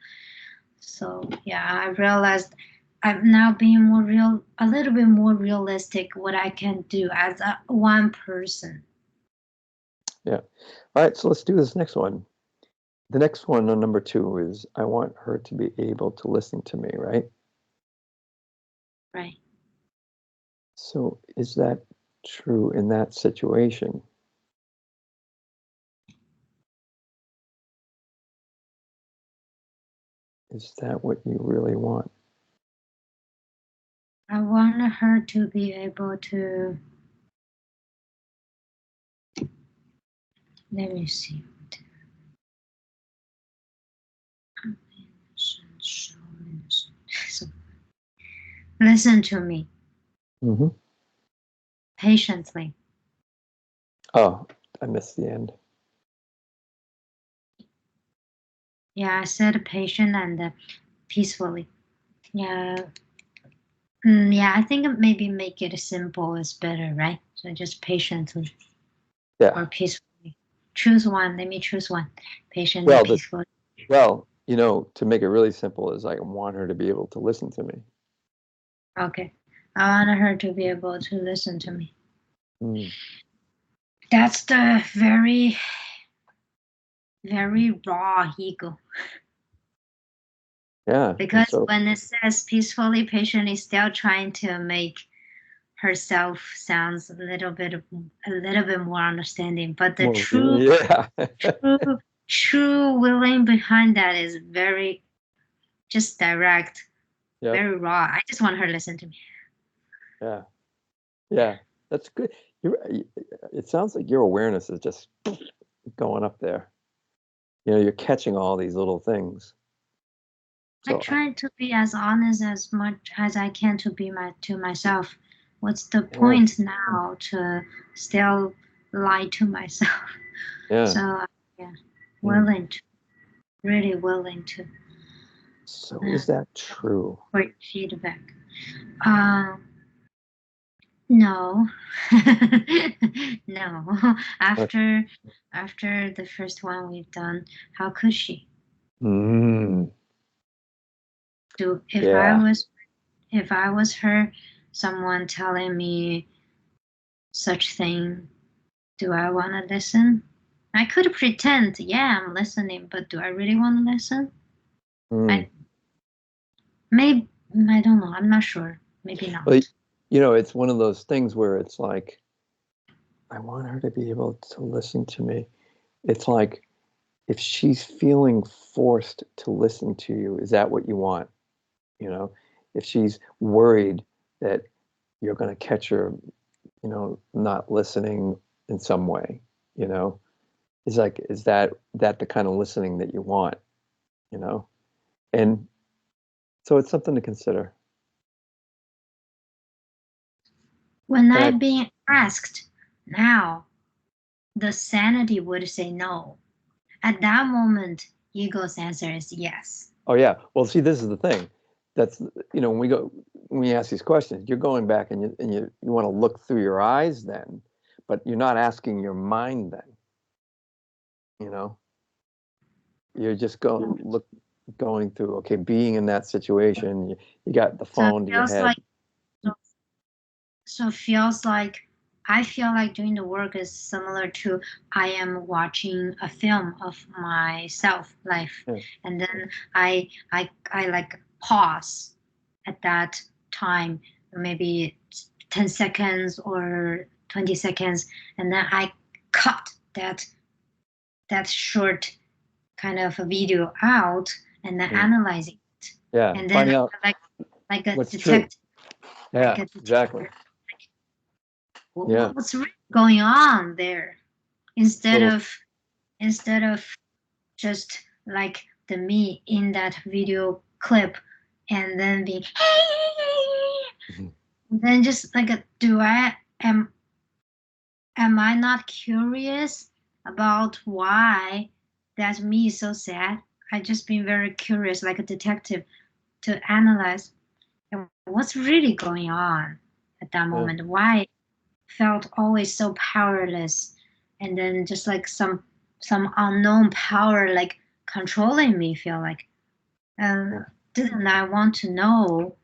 So yeah, I realized I'm now being a little bit more realistic what I can do as one person. Yeah. All right, so let's do this next one. the next one on number 2 is I want her to be able to listen to me, right? Right. So is that true in that situation? Is that what you really want? I want her to be able to, let me see. So, listen to me Mm-hmm. patiently. Oh, I missed the end. Yeah, I said patient and peacefully. Yeah. Yeah, I think maybe make it simple is better, right? So just patiently Yeah. or peacefully. Choose one. Let me choose one. Patient Well, and peacefully. Well, to make it really simple is I want her to be able to listen to me. Okay. I want her to be able to listen to me. Mm. That's the very, very raw ego. Yeah. Because So, when it says peacefully, patiently, still trying to make herself sounds a little bit more understanding. But the true willing behind that is very just direct, Yep. very raw. I just want her to listen to me. Yeah. Yeah. That's good. It sounds like your awareness is just going up there. You're catching all these little things. I try to be as honest as much as I can to myself. What's the point now to still lie to myself? Yeah. So yeah, willing to, really willing to. So is that true? For feedback. No. No. After the first one we've done, how could she? Mm. If I was her, someone telling me such thing, do I want to listen? I could pretend, yeah, I'm listening, but do I really want to listen? I don't know. I'm not sure. Maybe not. Well, it's one of those things where it's like, I want her to be able to listen to me. It's like, if she's feeling forced to listen to you, is that what you want? If she's worried that you're going to catch her, not listening in some way, is that the kind of listening that you want, and so it's something to consider. When I'm being asked now, the sanity would say no. At that moment, ego's answer is yes. Oh yeah. Well, see, this is the thing. That's when we ask these questions, you're going back and you want to look through your eyes then, but you're not asking your mind then. You're just going through, okay, being in that situation, you got the phone to your head. So it feels like I feel like doing the work is similar to I am watching a film of myself life, and then I like pause at that time, maybe 10 seconds or 20 seconds, and then I cut that short kind of a video out and then analyzing it. Yeah, and then out like a what's detective. True. Yeah, exactly. What's really going on there? Instead of just like the me in that video clip and then being then just like am I not curious about why that me is so sad? I just been very curious like a detective to analyze what's really going on at that moment. Why felt always so powerless, and then just like some unknown power like controlling me. Feel like didn't I want to know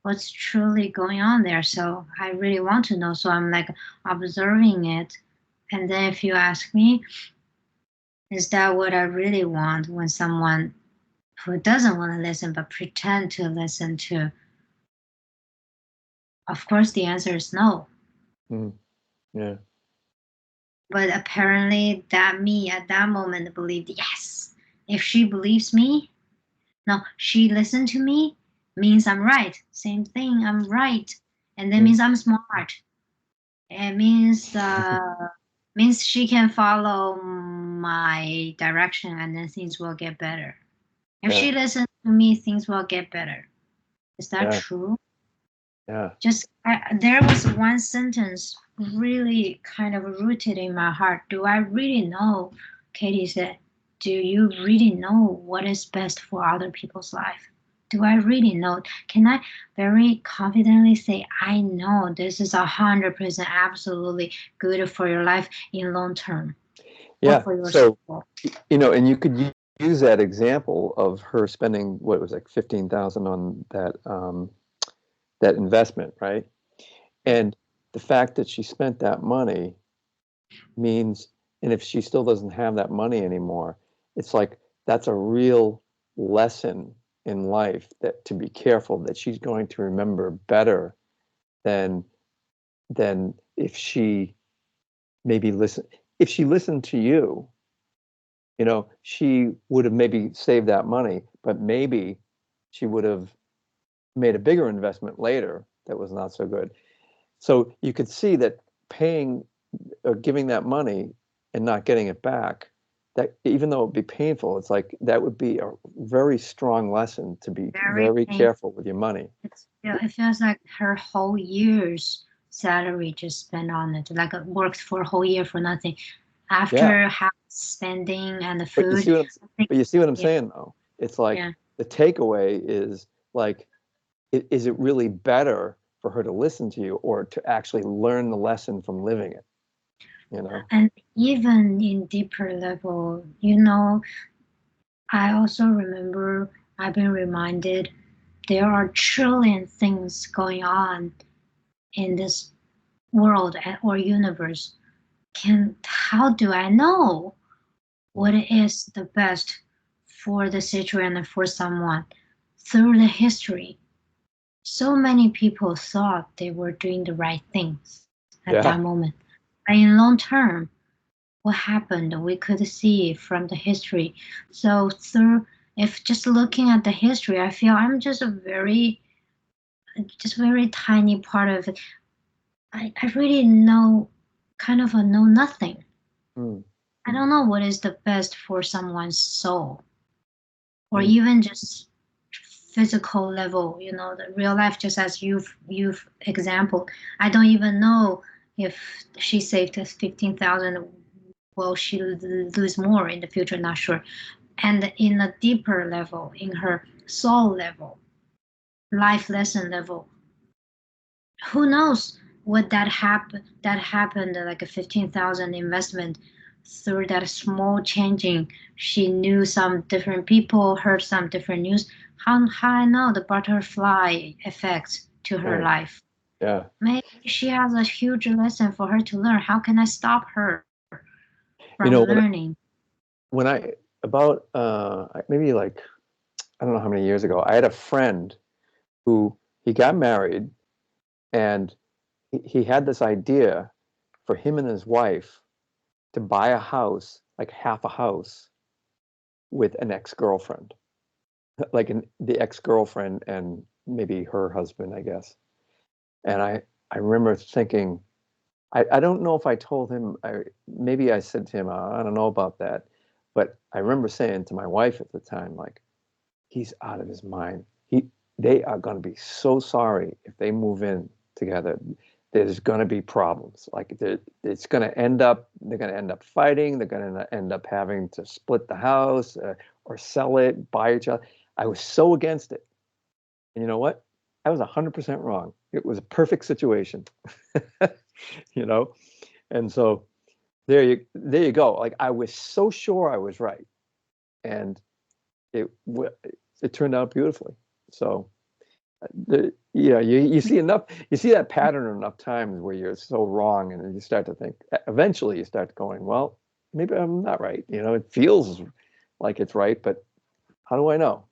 what's truly going on there? So I really want to know. So I'm like observing it, and then if you ask me, Is that what I really want when someone who doesn't want to listen but pretend to listen to? Of course, the answer is no. Mm. Yeah. But apparently, that me at that moment believed, yes, if she believes me, no, she listened to me, means I'm right. Same thing, I'm right. And that Mm. means I'm smart. It means she can follow my direction and then things will get better. If Yeah. she listens to me, things will get better. Is that Yeah. true? Yeah. There was one sentence really kind of rooted in my heart. Do I really know? Katie said, do you really know what is best for other people's life? Do I really know? Can I very confidently say, I know this is 100% absolutely good for your life in long term or Yeah. for your So, soul? and you could use that example of her spending what it was like 15,000 on that investment, right? And the fact that she spent that money means, and if she still doesn't have that money anymore, it's like that's a real lesson in life, that to be careful, that she's going to remember better than if she maybe if she listened to you, she would have maybe saved that money, but maybe she would have made a bigger investment later that was not so good. So you could see that paying or giving that money and not getting it back, that even though it'd be painful, it's like that would be a very strong lesson to be Very very painful. careful with your money. It feels like her whole year's salary just spent on it, like it worked for a whole year for nothing. Yeah, After house spending and the but you see food, what I'm I think, but you see what I'm yeah, saying though. It's like yeah. the takeaway is like, is it really better for her to listen to you or to actually learn the lesson from living it? You know? And even in deeper level, I also remember I've been reminded there are trillion things going on in this world or universe. How do I know what is the best for the situation and for someone? Through the history, so many people thought they were doing the right things at that Yeah. moment. And in long term, what happened, we could see from the history. So through if just looking at the history, I feel I'm just very tiny part of it. I really know kind of a know nothing. Mm, I don't know what is the best for someone's soul or mm, even just physical level, the real life, just as you've example. I don't even know if she saved us 15,000, will she lose more in the future, not sure. And in a deeper level, in her soul level, life lesson level, who knows what that happened like a 15,000 investment through that small changing. She knew some different people, heard some different news. How I know the butterfly effect to her right. life? Yeah. Maybe she has a huge lesson for her to learn. How can I stop her from You know, when learning? when I about maybe like, I don't know how many years ago, I had a friend who he got married, and he had this idea for him and his wife to buy a house, like half a house, with an ex-girlfriend, like the ex-girlfriend and maybe her husband, I guess. And I remember thinking, I don't know if I told him, maybe I said to him, I don't know about that. But I remember saying to my wife at the time, like, he's out of his mind. They are going to be so sorry if they move in together. There's going to be problems. Like it's going to end up, they're going to end up fighting. They're going to end up having to split the house, or sell it, buy each other. I was so against it. And you know what? I was 100% wrong. It was a perfect situation, you know? And so there you go. Like I was so sure I was right. And it turned out beautifully. So you see that pattern enough times where you're so wrong, and then you start to think. Eventually, you start going, well, maybe I'm not right. You know, it feels like it's right, but how do I know?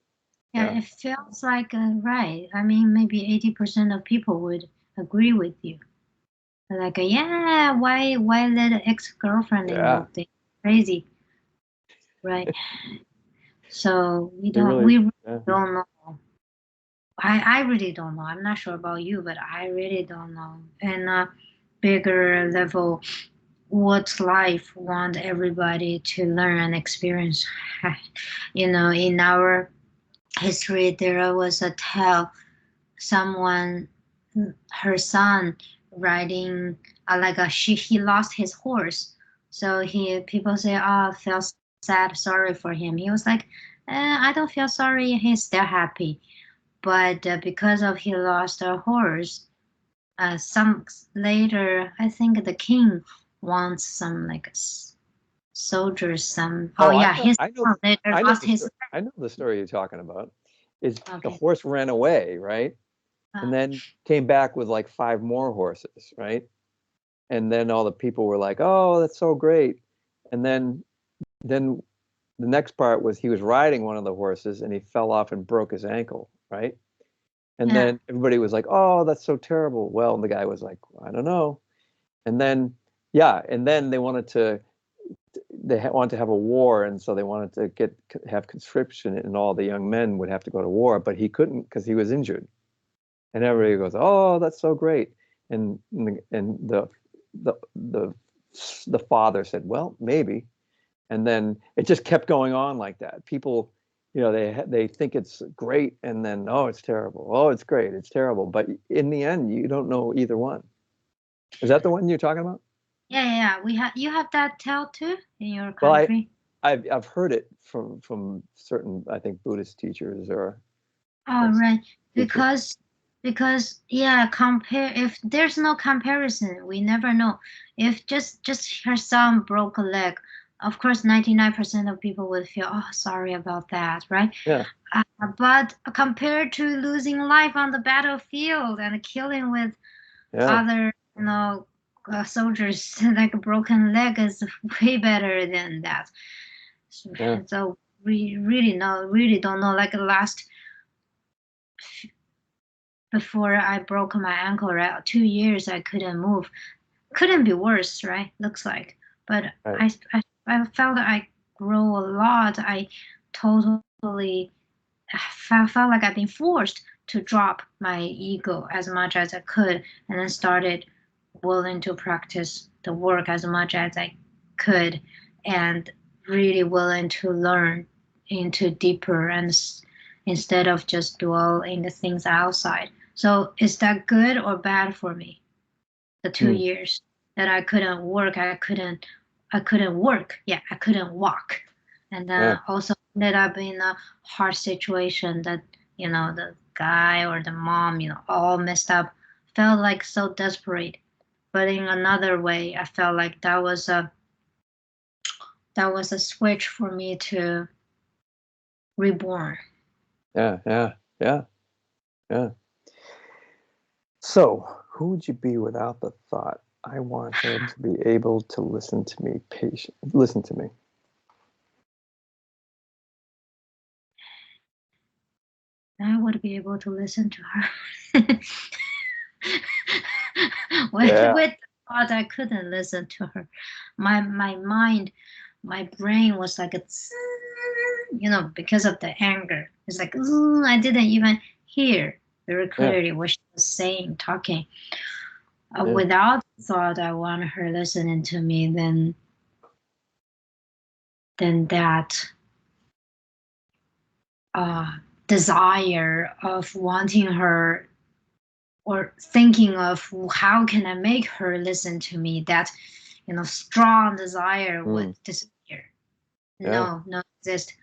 Yeah, Yeah. it feels like right. I mean, maybe 80% of people would agree with you. Like, yeah, why let an ex-girlfriend Yeah. involved? It's crazy, right? So They really, we really yeah. don't know. I really don't know. I'm not sure about you, but I really don't know. And a bigger level, what life want everybody to learn and experience. You know, in our history, there was a tale, someone, her son riding he lost his horse, so people say, oh, feel sad, sorry for him. He was like, I don't feel sorry, he's still happy. But because of he lost a horse, some later, I think the king wants some soldiers, some, oh Oh, yeah, his I know, son later I know lost the his story. I know the story you're talking about. Is the okay. horse ran away, right? And uh, then came back with like 5 more horses, right? And then all the people were like, "Oh, that's so great." And then the next part was he was riding one of the horses and he fell off and broke his ankle, right? And yeah, then everybody was like, "Oh, that's so terrible." Well, and the guy was like, "I don't know." And then yeah, and then wanted to have a war, and so they wanted to have conscription, and all the young men would have to go to war, but he couldn't because he was injured. And everybody goes, "Oh, that's so great!" And the father said, "Well, maybe." And then it just kept going on like that. People, they think it's great, and then oh, it's terrible. Oh, it's great. It's terrible. But in the end, you don't know either one. Is that the one you're talking about? yeah. You have that tale too in your Well, country. I've heard it from certain, I think, Buddhist teachers or Oh, right. teachers. Because yeah, compare, if there's no comparison, we never know. If just her son broke a leg, of course 99% of people would feel, oh, sorry about that, right? Yeah, But compared to losing life on the battlefield and killing with yeah, other, soldiers, like a broken leg is way better than that. So, yeah, so we really don't know. Like last, before I broke my ankle, right? 2 years I couldn't move. Couldn't be worse, right? Looks like. But right. I felt I grow a lot. I totally felt like I've been forced to drop my ego as much as I could, and then started willing to practice the work as much as I could, and really willing to learn into deeper, and instead of just dwell in the things outside. So is that good or bad for me? The two Hmm. years that I couldn't work, I couldn't work. Yeah, I couldn't walk, and Yeah, then also ended up in a hard situation that, the guy or the mom, all messed up. Felt like so desperate, but in another way, I felt like that was a switch for me to reborn. yeah, yeah, yeah, yeah. So, who would you be without the thought, I want her to be able to listen to me, listen to me? I would be able to listen to her. with Yeah, with the thought I couldn't listen to her. My mind, my brain was like because of the anger. It's like I didn't even hear very yeah, clearly what she was saying, talking. yeah, Without thought I want her listening to me, then that uh, desire of wanting her, or thinking of how can I make her listen to me, that strong desire would mm, disappear. yeah, No exist.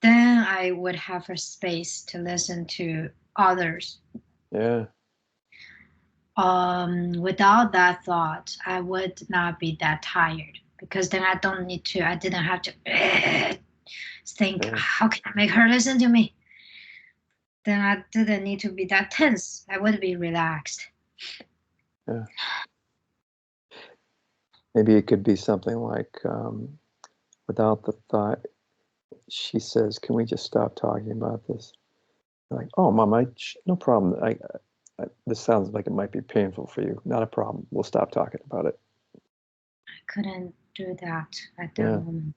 Then I would have a space to listen to others. yeah, Without that thought, I would not be that tired, because then I didn't have to think, yeah, how can I make her listen to me? Then I didn't need to be that tense. I would be relaxed. yeah. maybe it could be something like, without the thought, she says, "Can we just stop talking about this?" Like, "Oh, Mom, no problem. This sounds like it might be painful for you. Not a problem. We'll stop talking about it." I couldn't do that at that Yeah. moment.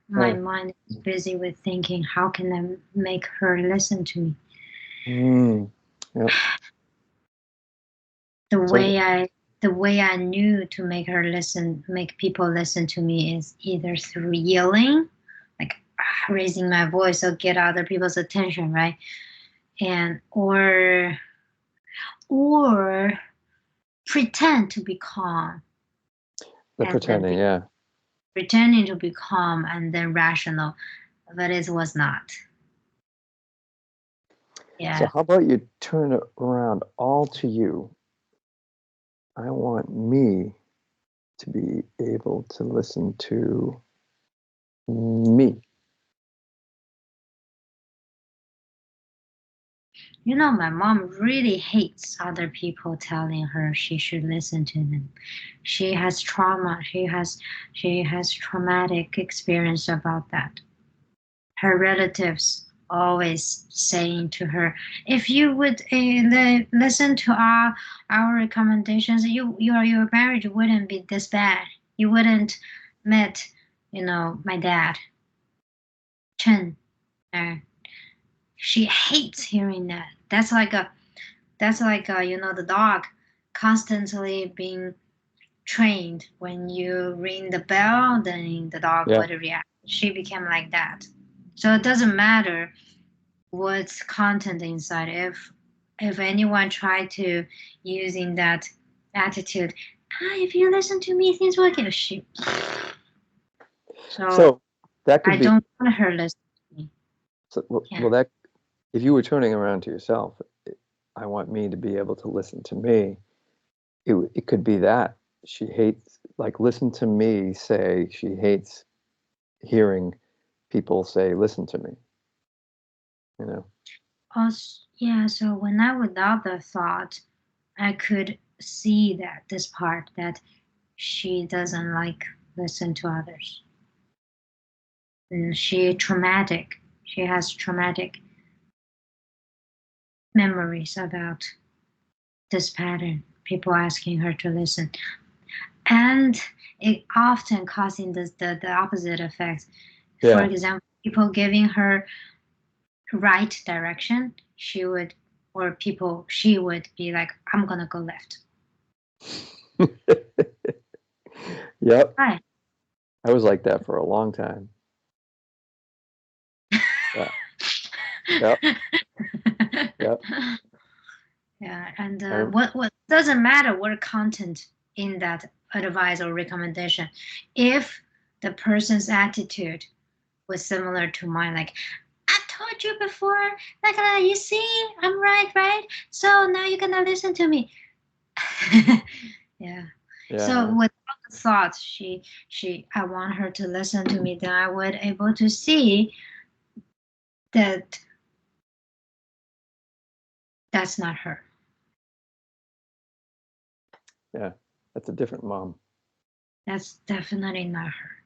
My Right. mind is busy with thinking, how can I make her listen to me? Yeah. The So way I knew to make her listen, make people listen to me is either through yelling, like raising my voice or get other people's attention, right? And or pretend to be calm the and then pretending, yeah. pretending to be calm and then rational, but it was not. Yeah. So how about you turn it around all to you? I want me to be able to listen to me. You know, my mom really hates other people telling her she should listen to them. She has trauma. She has traumatic experience about that. Her relatives always saying to her, "If you would listen to our recommendations, your marriage wouldn't be this bad. You wouldn't met, my dad, Chen." She hates hearing that. That's like the dog constantly being trained. When you ring the bell, then the dog Yeah. would react. She became like that. So it doesn't matter what's content inside. If anyone tried to using that attitude, if you listen to me, things will get shit. So that could I be. don't want her listening to me. So, Yeah. well, that if you were turning around to yourself, I want me to be able to listen to me. It could be that she hates, like, listen to me say she hates hearing people say, "Listen to me." You know. Also, yeah, so when I without the thought, I could see that this part that she doesn't like listen to others. And she has traumatic memories about this pattern, people asking her to listen. And it often causing the opposite effect. For Yeah. example, people giving her right direction, she would be like, "I'm gonna go left." Yep. Right. I was like that for a long time. Yeah. Yep. Yep. Yeah, and I, what doesn't matter what content in that advice or recommendation, if the person's attitude was similar to mine, like, "I told you before, like, you see, I'm right, so now you're gonna listen to me." Yeah. So yeah. without the thought, I want her to listen to me, then I would able to see that that's not her. Yeah. That's a different mom. That's definitely not her.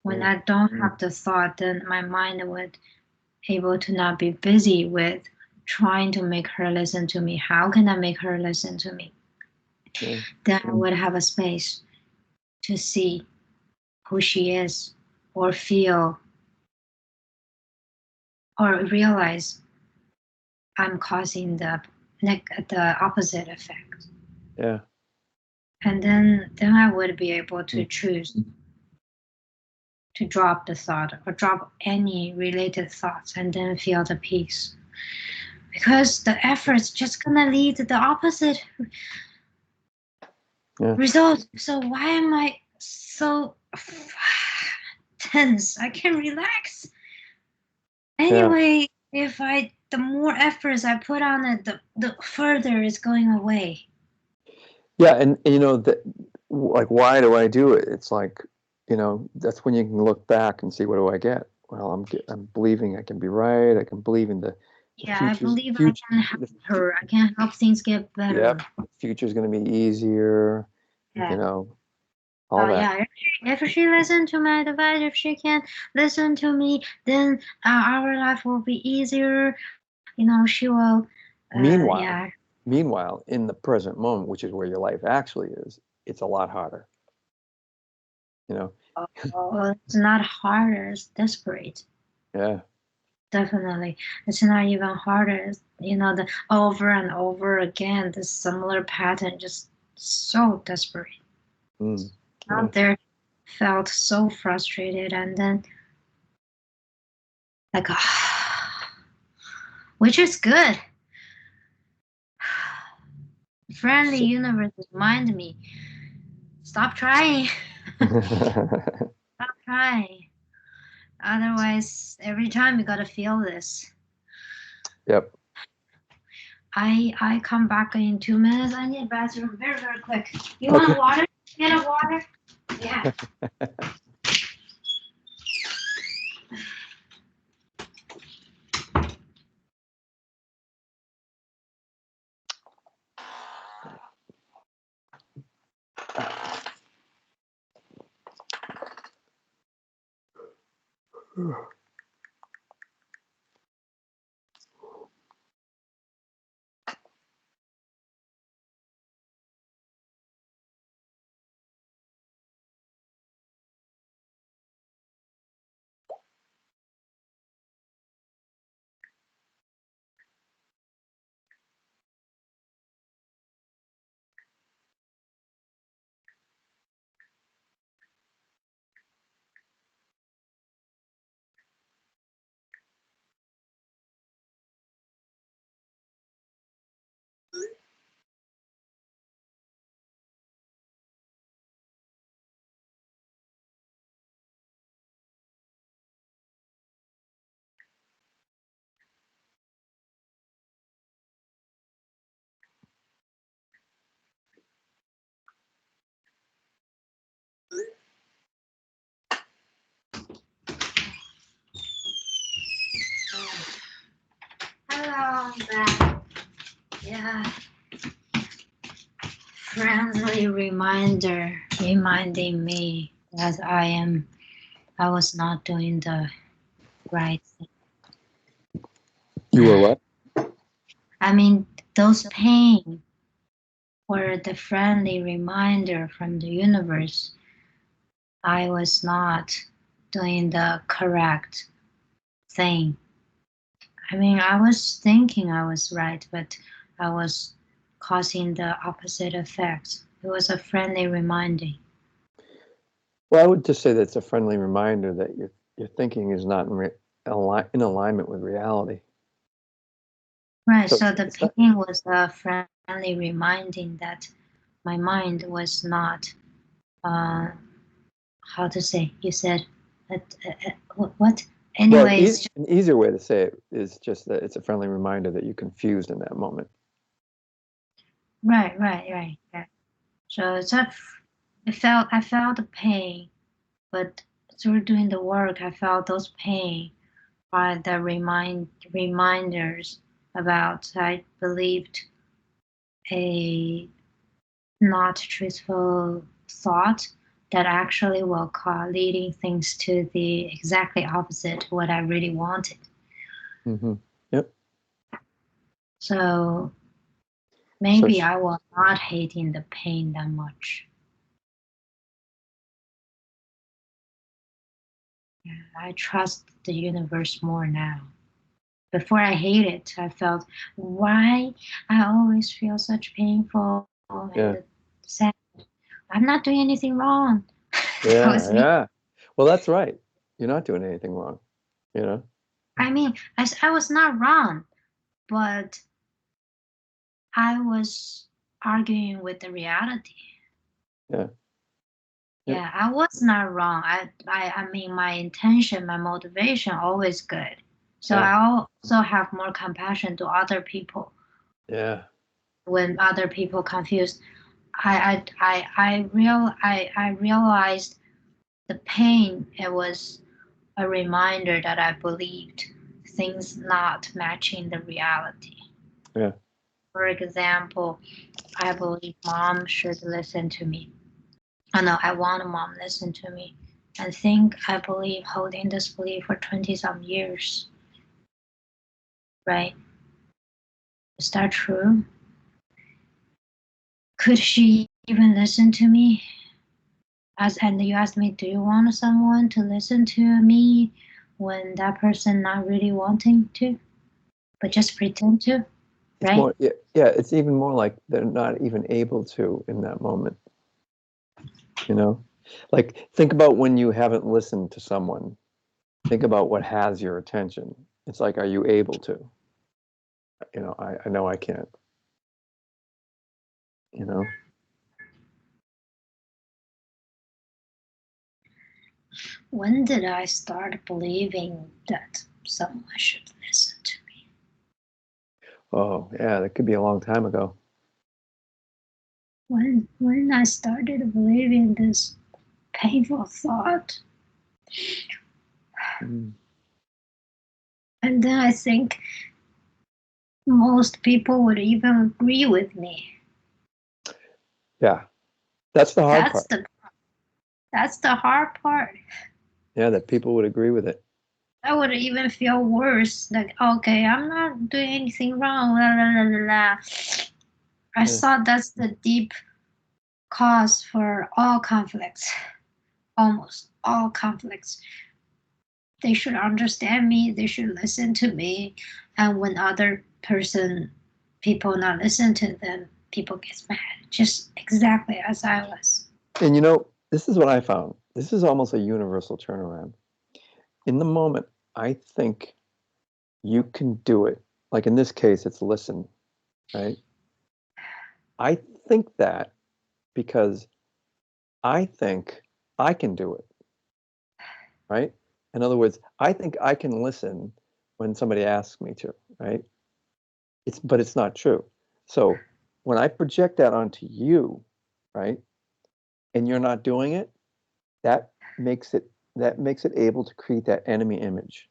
When Yeah. I don't have the thought, then my mind would able to not be busy with trying to make her listen to me. How can I make her listen to me? Yeah. Then I would have a space to see who she is, or feel, or realize I'm causing the opposite effect. Yeah. And then I would be able to choose to drop the thought or drop any related thoughts and then feel the peace. Because the effort's just gonna lead to the opposite Yeah. result. So why am I so tense? I can relax. Anyway, if the more efforts I put on it, the further it's going away. Yeah. And like, why do I do it? It's like, that's when you can look back and see, what do I get? Well, I'm believing I can be right. I can believe in the Yeah, I future's believe I future. can help her. I can help things get better. Yep. Future's going to be easier. Yeah. You know, all that. Yeah, if she listens to my advice, if she can listen to me, then our life will be easier. She will. Meanwhile, Yeah. meanwhile, in the present moment, which is where your life actually is, it's a lot harder. Oh, it's not harder. It's desperate. Yeah. Definitely, it's not even harder. The over and over again, the similar pattern, just so desperate. Yeah. Out there, felt so frustrated, and then like, which is good. Friendly universe remind me, stop trying. Stop trying. Otherwise, every time you gotta feel this. Yep. I come back in 2 minutes. I need a bathroom very, very quick. You Okay. want water? Get a water? Yeah. Hello, I'm back. Yeah. Friendly reminder reminding me that I was not doing the right thing. You were what? I mean, those pain were the friendly reminder from the universe. I was not doing the correct thing. I mean, I was thinking I was right, but I was causing the opposite effect. It was a friendly reminding. Well, I would just say that's a friendly reminder that your thinking is not in alignment with reality. Right, So so the pain was a friendly reminding that my mind was not, how to say, you said, what? Anyways. Well, an easier way to say it is just that it's a friendly reminder that you're confused in that moment. Right. So I felt the pain, but through doing the work, I felt those pain are the reminders about I believed a not truthful thought that actually will cause leading things to the exactly opposite what I really wanted. Mm-hmm. Yep. So maybe I was not hating the pain that much. I trust the universe more now. Before I hate it, I felt why I always feel such painful and sad. I'm not doing anything wrong. Yeah. Well, that's right. You're not doing anything wrong. I mean, I was not wrong, but I was arguing with the reality. Yeah. Yeah, I was not wrong. I mean, my intention, my motivation, always good. So I also have more compassion to other people. Yeah. When other people confused, I realized the pain. It was a reminder that I believed things not matching the reality. Yeah. For example, I believe mom should listen to me. Oh no, I want a mom listen to me. I think I believe holding this belief for 20 some years. Right? Is that true? Could she even listen to me? And you asked me, do you want someone to listen to me when that person not really wanting to, but just pretend to? It's Right? more, yeah, yeah, it's even more like they're not even able to in that moment, you know? Like, think about when you haven't listened to someone. Think about what has your attention. It's like, are you able to? You know, I know I can't, you know? When did I start believing that someone should listen to me? Oh, yeah, that could be a long time ago. When I started believing this painful thought, Mm. and then I think most people would even agree with me. Yeah, that's the hard That's part. that's the hard part. Yeah, that people would agree with it. I would even feel worse. Like, okay, I'm not doing anything wrong. La, la, la, la, la. I Yeah. thought that's the deep cause for all conflicts, almost all conflicts. They should understand me. They should listen to me. And when other people not listen to them, people get mad. Just exactly as I was. And you know, this is what I found. This is almost a universal turnaround. In the moment, I think you can do it. Like in this case, it's listen, right? I think that because I think I can do it, right? In other words, I think I can listen when somebody asks me to, right? But it's not true. So when I project that onto you, right, and you're not doing it, that makes it able to create that enemy image.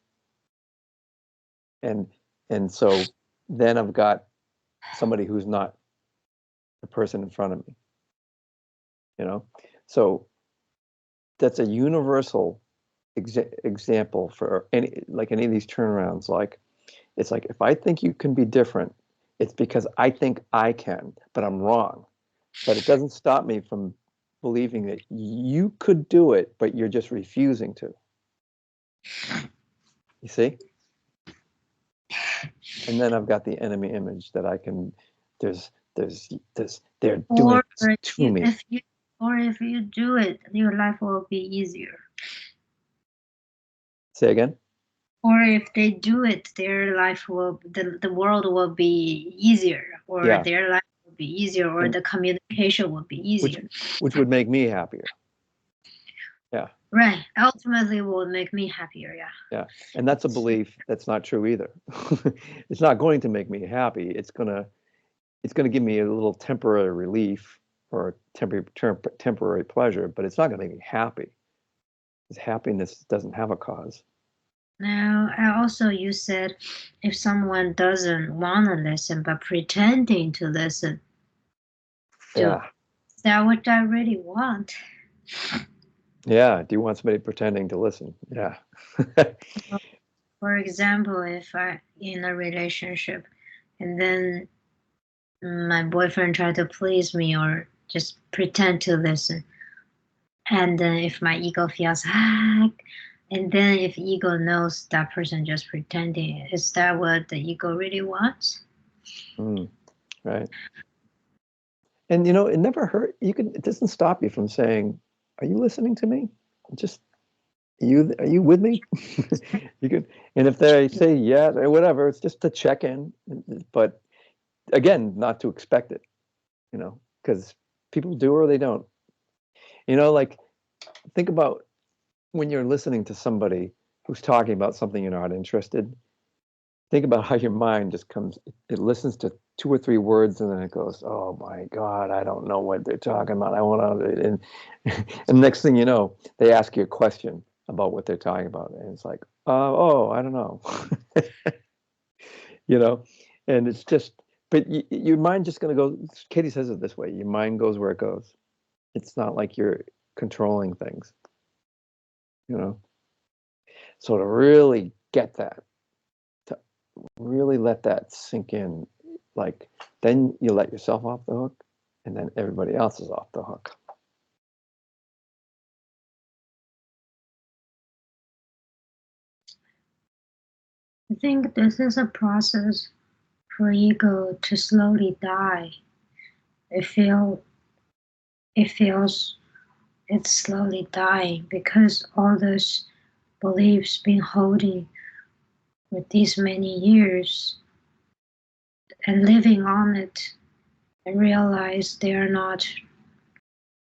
And so then I've got somebody who's not the person in front of me, you know? So that's a universal example for any of these turnarounds. Like, it's like, if I think you can be different, it's because I think I can, but I'm wrong. But it doesn't stop me from believing that you could do it, but you're just refusing to. You see? And then I've got the enemy image that I can, there's they're doing this to me. If you do it, your life will be easier. Say again? Or if they do it, their life will the world will be easier, or Yeah. their life will be easier, or the communication will be easier. Which would make me happier. Yeah. Right. Ultimately will make me happier, yeah. Yeah. And that's a belief that's not true either. It's not going to make me happy. It's gonna give me a little temporary relief or temporary pleasure, but it's not gonna make me happy. Because happiness doesn't have a cause. Now, you said if someone doesn't want to listen but pretending to listen, Yeah. is that what I really want? Yeah. Do you want somebody pretending to listen? Yeah. For example, if I in a relationship and then my boyfriend tried to please me or just pretend to listen, and then if my ego feels and then if ego knows that person just pretending, is that what the ego really wants? Right. And it never hurt. It doesn't stop you from saying, "Are you listening to me? Just are you with me?" You could, and if they say yes or whatever, it's just to check in. But again, not to expect it, because people do or they don't. Like, think about when you're listening to somebody who's talking about something you're not interested. Think about how your mind just comes, it listens to 2 or 3 words and then it goes, oh my God, I don't know what they're talking about. I want to, and next thing you know, they ask you a question about what they're talking about. And it's like, oh, I don't know. you know, and it's just, but your mind just going to go, Katie says it this way, your mind goes where it goes. It's not like controlling things, you know. So to really get that, to really let that sink in, like, then you let yourself off the hook, and then everybody else is off the hook. I think this is a process for ego to slowly die. It feels it's slowly dying because all those beliefs been holding with these many years and living on it and realize they are not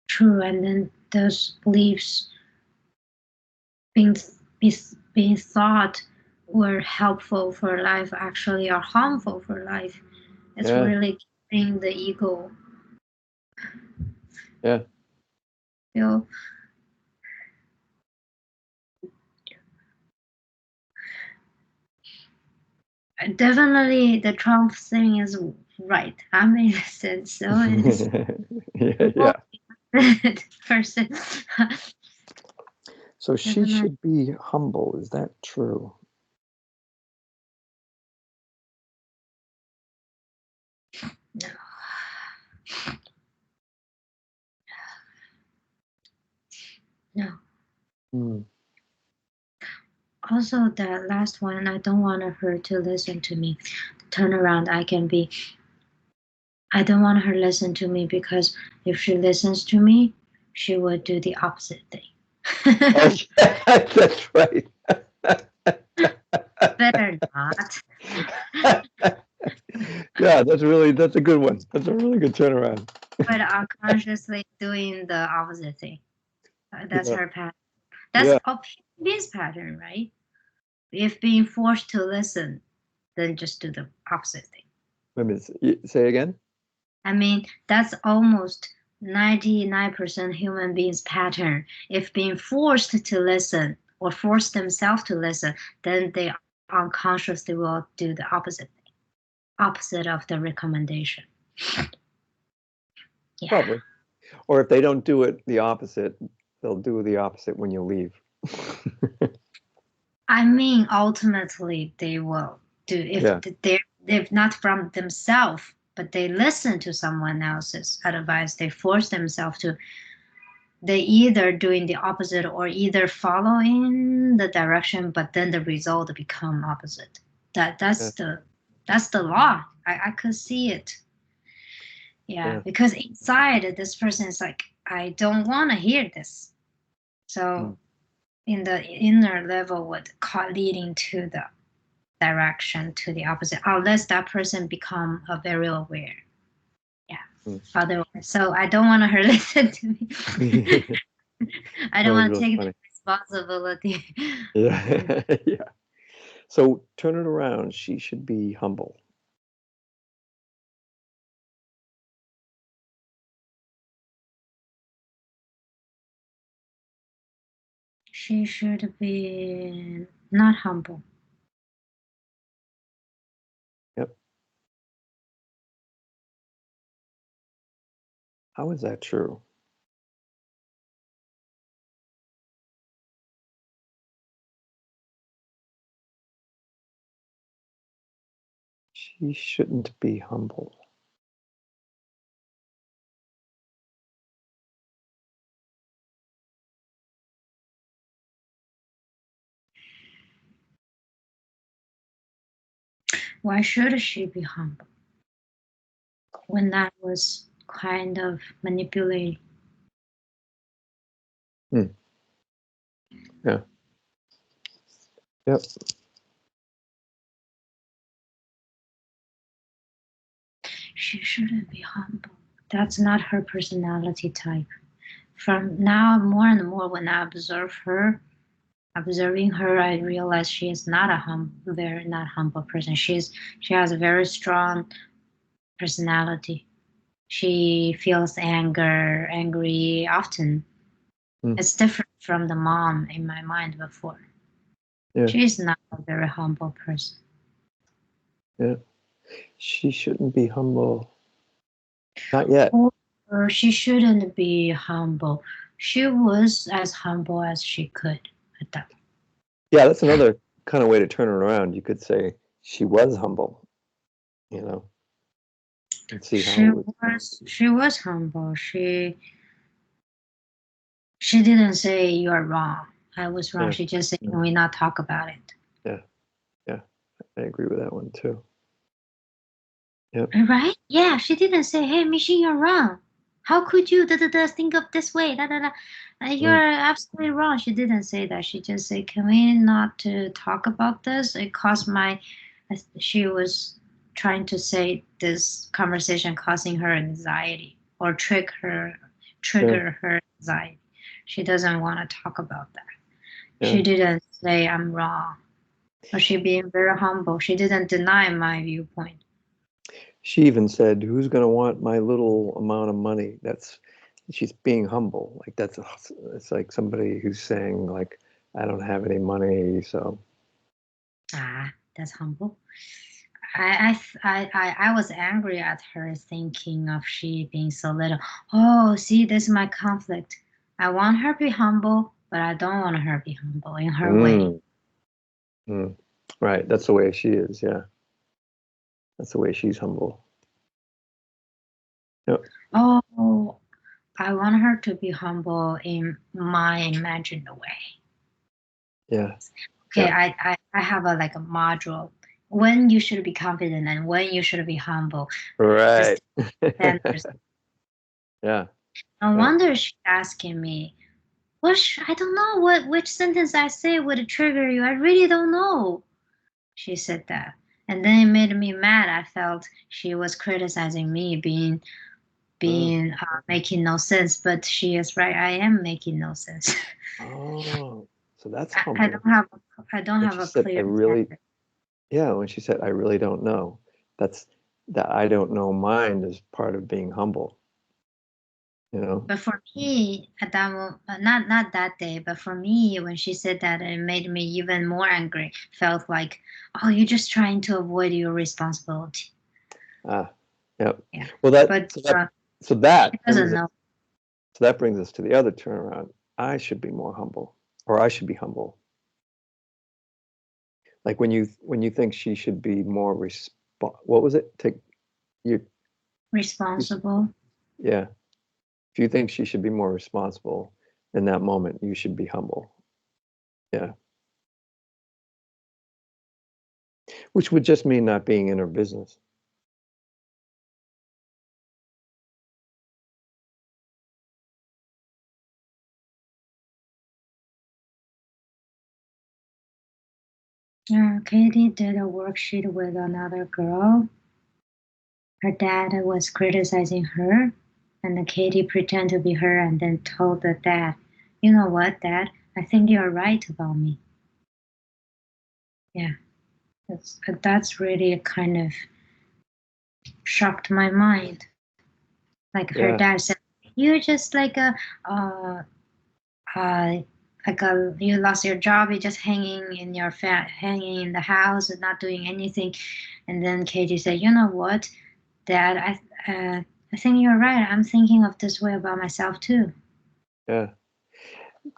true, and then those beliefs being thought were helpful for life actually are harmful for life. It's really keeping the ego feel. Definitely the Trump thing is right. I made sense. So it's person. So she should be humble. Is that true? No. No. Also, the last one, I don't want her to listen to me. Turn around, I don't want her to listen to me because if she listens to me, she would do the opposite thing. That's right. Better not. Yeah, that's a good one. That's a really good turnaround. But unconsciously doing the opposite thing. That's her pattern. That's his pattern, right? If being forced to listen, then just do the opposite thing. Wait a minute, say again? I mean, that's almost 99% human beings' pattern. If being forced to listen or force themselves to listen, then they unconsciously will do the opposite thing, opposite of the recommendation. Yeah. Probably. Or if they don't do it the opposite, they'll do the opposite when you leave. I mean, ultimately, they will do if not from themselves, but they listen to someone else's advice. They force themselves to. They either doing the opposite or either following the direction, but then the result become opposite. That's the law. I could see it. Yeah, because inside this person is like, I don't want to hear this. So in the inner level would leading to the direction to the opposite, unless that person become very aware. Yeah. Otherwise, so I don't want her to listen to me. I don't want to take the responsibility. Yeah. So turn it around. She should be humble. She should be not humble. Yep. How is that true? She shouldn't be humble. Why should she be humble? When that was kind of manipulating. Yeah. Yep. She shouldn't be humble. That's not her personality type. From now, more and more, when I observing her, I realize she is not very not humble person. She has a very strong personality. She feels angry often. It's different from the mom in my mind before. Yeah. She's not a very humble person. Yeah. She shouldn't be humble. Not yet. Or she shouldn't be humble. she was as humble as she could at that. Yeah, that's another kind of way to turn it around. You could say she was humble, you know, and see how it would. She was humble. She didn't say you are wrong. I was wrong. Yeah. She just said, can we not talk about it? Yeah. I agree with that one too. Yep. Right? Yeah, she didn't say, hey, Michelle, you're wrong. How could you think of this way? You're absolutely wrong. She didn't say that. She just said, can we not talk about this? It caused she was trying to say this conversation causing her anxiety or trigger her anxiety. She doesn't want to talk about that. Yeah. She didn't say I'm wrong. Or she being very humble. She didn't deny my viewpoint. She even said, who's going to want my little amount of money? She's being humble. Like it's like somebody who's saying like, I don't have any money, so. That's humble. I was angry at her, thinking of she being so little. Oh, see, this is my conflict. I want her to be humble, but I don't want her to be humble in her way. Right, that's the way she is. Yeah, that's the way she's humble. Yep. Oh, I want her to be humble in my imagined way. Yeah. Okay, yeah. I have a module when you should be confident and when you should be humble. Right. Yeah. No wonder she's asking me. I don't know which sentence I say would trigger you. I really don't know. She said that. And then it made me mad. I felt she was criticizing me being making no sense, but she is right. I am making no sense. Oh, so that's humble. I don't have a clear answer. Yeah, when she said I really don't know, that I don't know mind is part of being humble. You know? But for me, at that moment, not that day, but for me, when she said that, it made me even more angry. Felt like, oh, you're just trying to avoid your responsibility. Yep. Yeah. Well, that doesn't know. So that brings us to the other turnaround. I should be more humble, or I should be humble. Like when you think she should be more what was it? Responsible. Yeah. If you think she should be more responsible in that moment, you should be humble. Yeah. Which would just mean not being in her business. Katie did a worksheet with another girl. Her dad was criticizing her, and Katie pretended to be her and then told the dad, you know what, Dad, I think you're right about me. Yeah, that's really kind of shocked my mind. Like her dad said, you're just like you lost your job, you're just hanging in the house and not doing anything. And then Katie said, you know what, Dad, I think you're right. I'm thinking of this way about myself too. Yeah.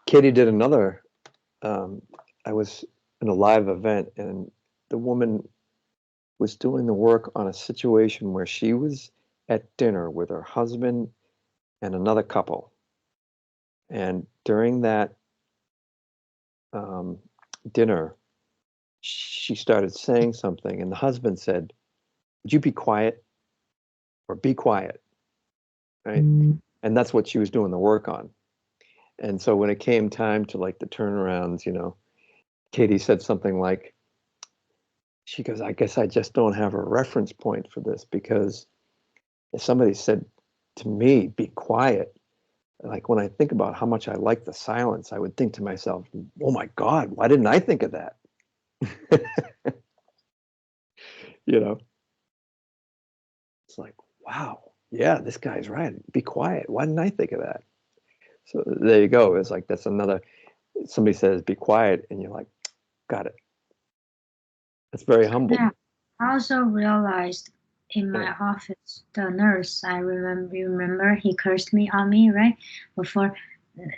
Katie did another, I was in a live event and the woman was doing the work on a situation where she was at dinner with her husband and another couple. And during that dinner, she started saying something, and the husband said, would you be quiet or be quiet? Right. And that's what she was doing the work on. And so when it came time to like the turnarounds, Katie said something like, she goes, I guess I just don't have a reference point for this, because if somebody said to me, be quiet, like when I think about how much I like the silence, I would think to myself, oh my God, why didn't I think of that? It's like, wow, yeah, this guy's right. Be quiet. Why didn't I think of that? So there you go. It's like, that's another, somebody says, be quiet. And you're like, got it. That's very humble. Yeah. I also realized in my office, the nurse, remember he cursed on me, right? Before,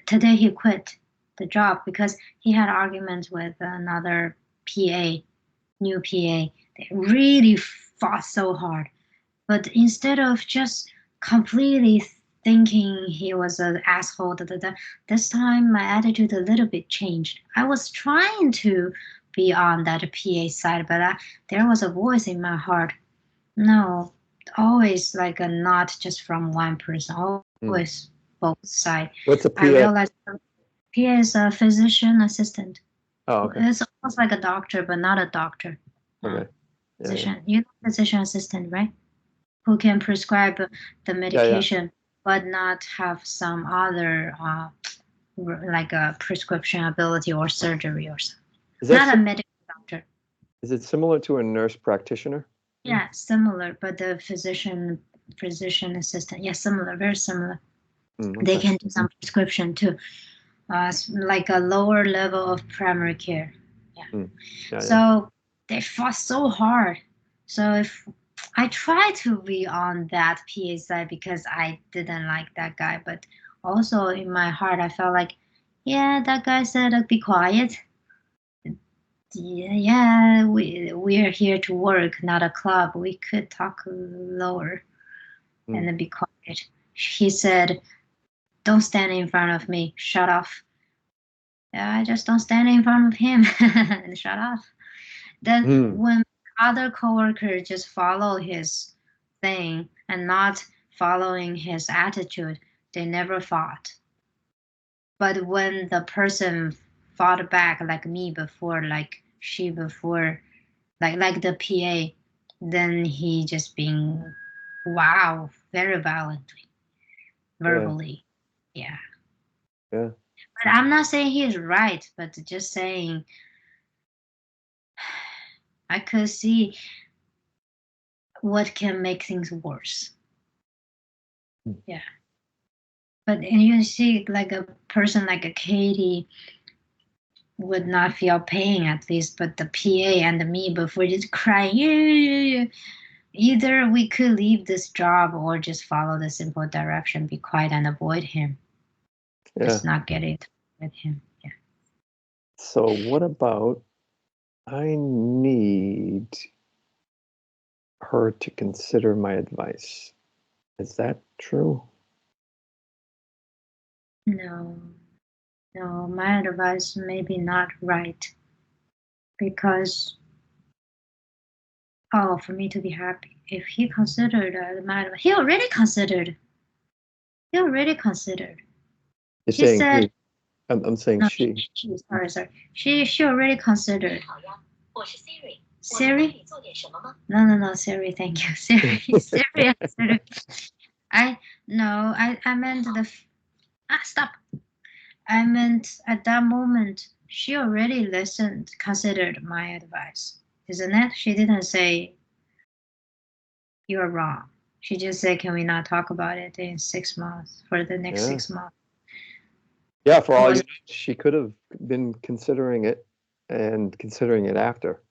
today he quit the job because he had arguments with another PA, new PA. They really fought so hard. But instead of just completely thinking he was an asshole, this time my attitude a little bit changed. I was trying to be on that PA side, but there was a voice in my heart. No, always like not just from one person, always both sides. What's a PA? I realized PA is a physician assistant. Oh, okay. It's almost like a doctor, but not a doctor. Okay. Physician. You know physician assistant, right? Who can prescribe the medication, but not have some other like a prescription ability or surgery or something. Not a medical doctor. Is it similar to a nurse practitioner? Yeah, similar, but the physician assistant, yeah, similar, very similar. Okay. They can do some prescription too, like a lower level of primary care. Yeah. So they fought so hard. So if I try to be on that PA side because I didn't like that guy, but also in my heart I felt like, yeah, that guy said be quiet. Yeah, we're here to work, not a club. We could talk lower and be quiet. He said, don't stand in front of me, shut off. Yeah, I just don't stand in front of him and shut off. Then when other coworker just follow his thing and not following his attitude, they never fought. But when the person fought back like me before, like she before, like the PA, then he just being very violently, verbally. Yeah. But I'm not saying he's right, but just saying I could see what can make things worse. Yeah. But and you see like a person like a Katie would not feel pain at least, but the PA and me before just crying, yeah. Either we could leave this job or just follow the simple direction, be quiet and avoid him. Just not get it with him. Yeah. So what about I need her to consider my advice? Is that true? No, my advice may be not right because for me to be happy, if he considered my advice, he already considered. You're saying said, I'm saying no, she. Sorry. She already considered. Siri? No, Siri, thank you. Siri answered. I meant stop. I meant at that moment, she already listened, considered my advice. Isn't it? She didn't say, you're wrong. She just said, can we not talk about it in 6 months, for the next 6 months? Yeah, for all you know, she could have been considering it and considering it after.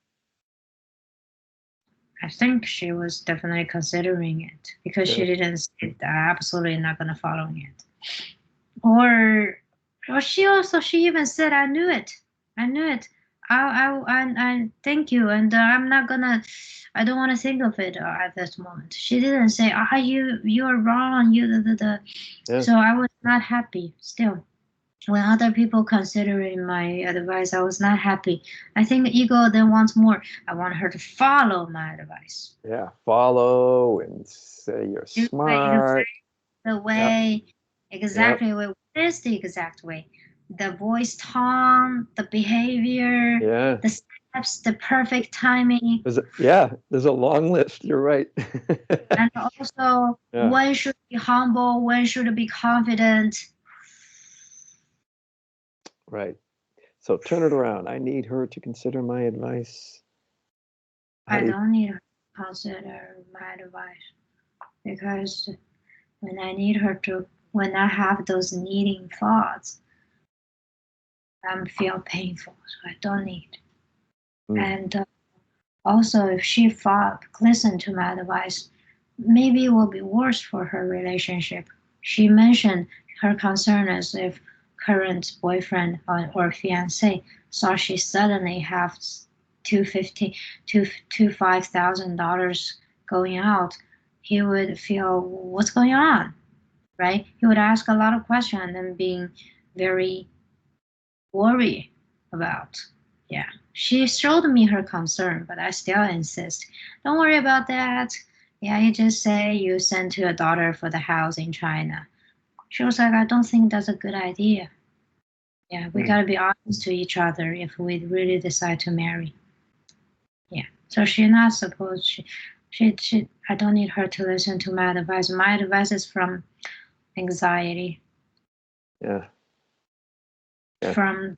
I think she was definitely considering it because she didn't say that absolutely not going to follow it. Or she even said, I knew it. I thank you, and I'm not gonna. I don't want to think of it at this moment. She didn't say, you're wrong. So I was not happy still. When other people considering my advice, I was not happy. I think ego then wants more. I want her to follow my advice. Yeah, follow and say you're smart. The way, exactly. What is the exact way? The voice tone, the behavior, the steps, the perfect timing. There's a long list. You're right. And also, when should be humble, when should be confident. Right. So turn it around. I need her to consider my advice. I don't need her to consider my advice because when I have those needing thoughts, I feel painful, so I don't need. And also, if she listened to my advice, maybe it will be worse for her relationship. She mentioned her concern is if current boyfriend or fiance saw she suddenly have $5,000 going out, he would feel, what's going on, right? He would ask a lot of questions and then being very worried about. Yeah, she showed me her concern, but I still insist, don't worry about that. Yeah, you just say you sent to your daughter for the house in China. She was like, I don't think that's a good idea. Yeah, we gotta be honest to each other if we really decide to marry. Yeah, so she's not supposed. She. I don't need her to listen to my advice. My advice is from anxiety. Yeah. Yeah. From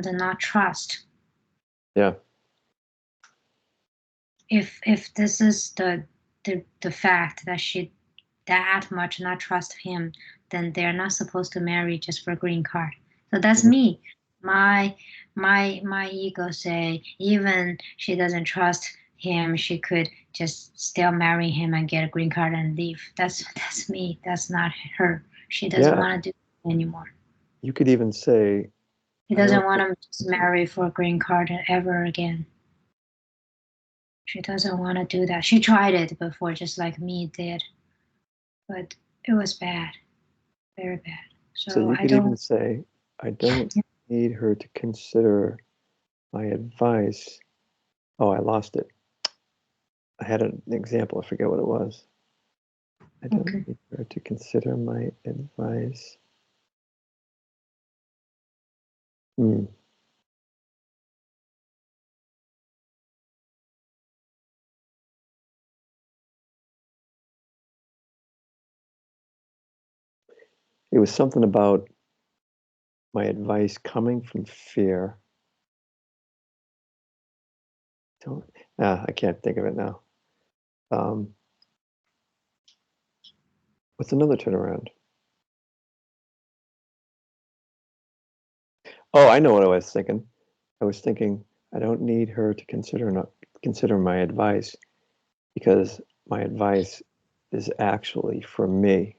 the not trust. Yeah. If this is the fact that she that much not trust him, then they're not supposed to marry just for green card. So that's me. My ego say even she doesn't trust him, she could just still marry him and get a green card and leave. That's me. That's not her. She doesn't want to do it anymore. You could even say he doesn't want to just marry for a green card ever again. She doesn't want to do that. She tried it before, just like me did, but it was bad, very bad. So you could even say, I don't need her to consider my advice. Oh, I lost it. I had an example. I forget what it was. I don't need her to consider my advice. It was something about my advice coming from fear. I can't think of it now. What's another turnaround? Oh, I know what I was thinking. I was thinking I don't need her to consider my advice because my advice is actually for me,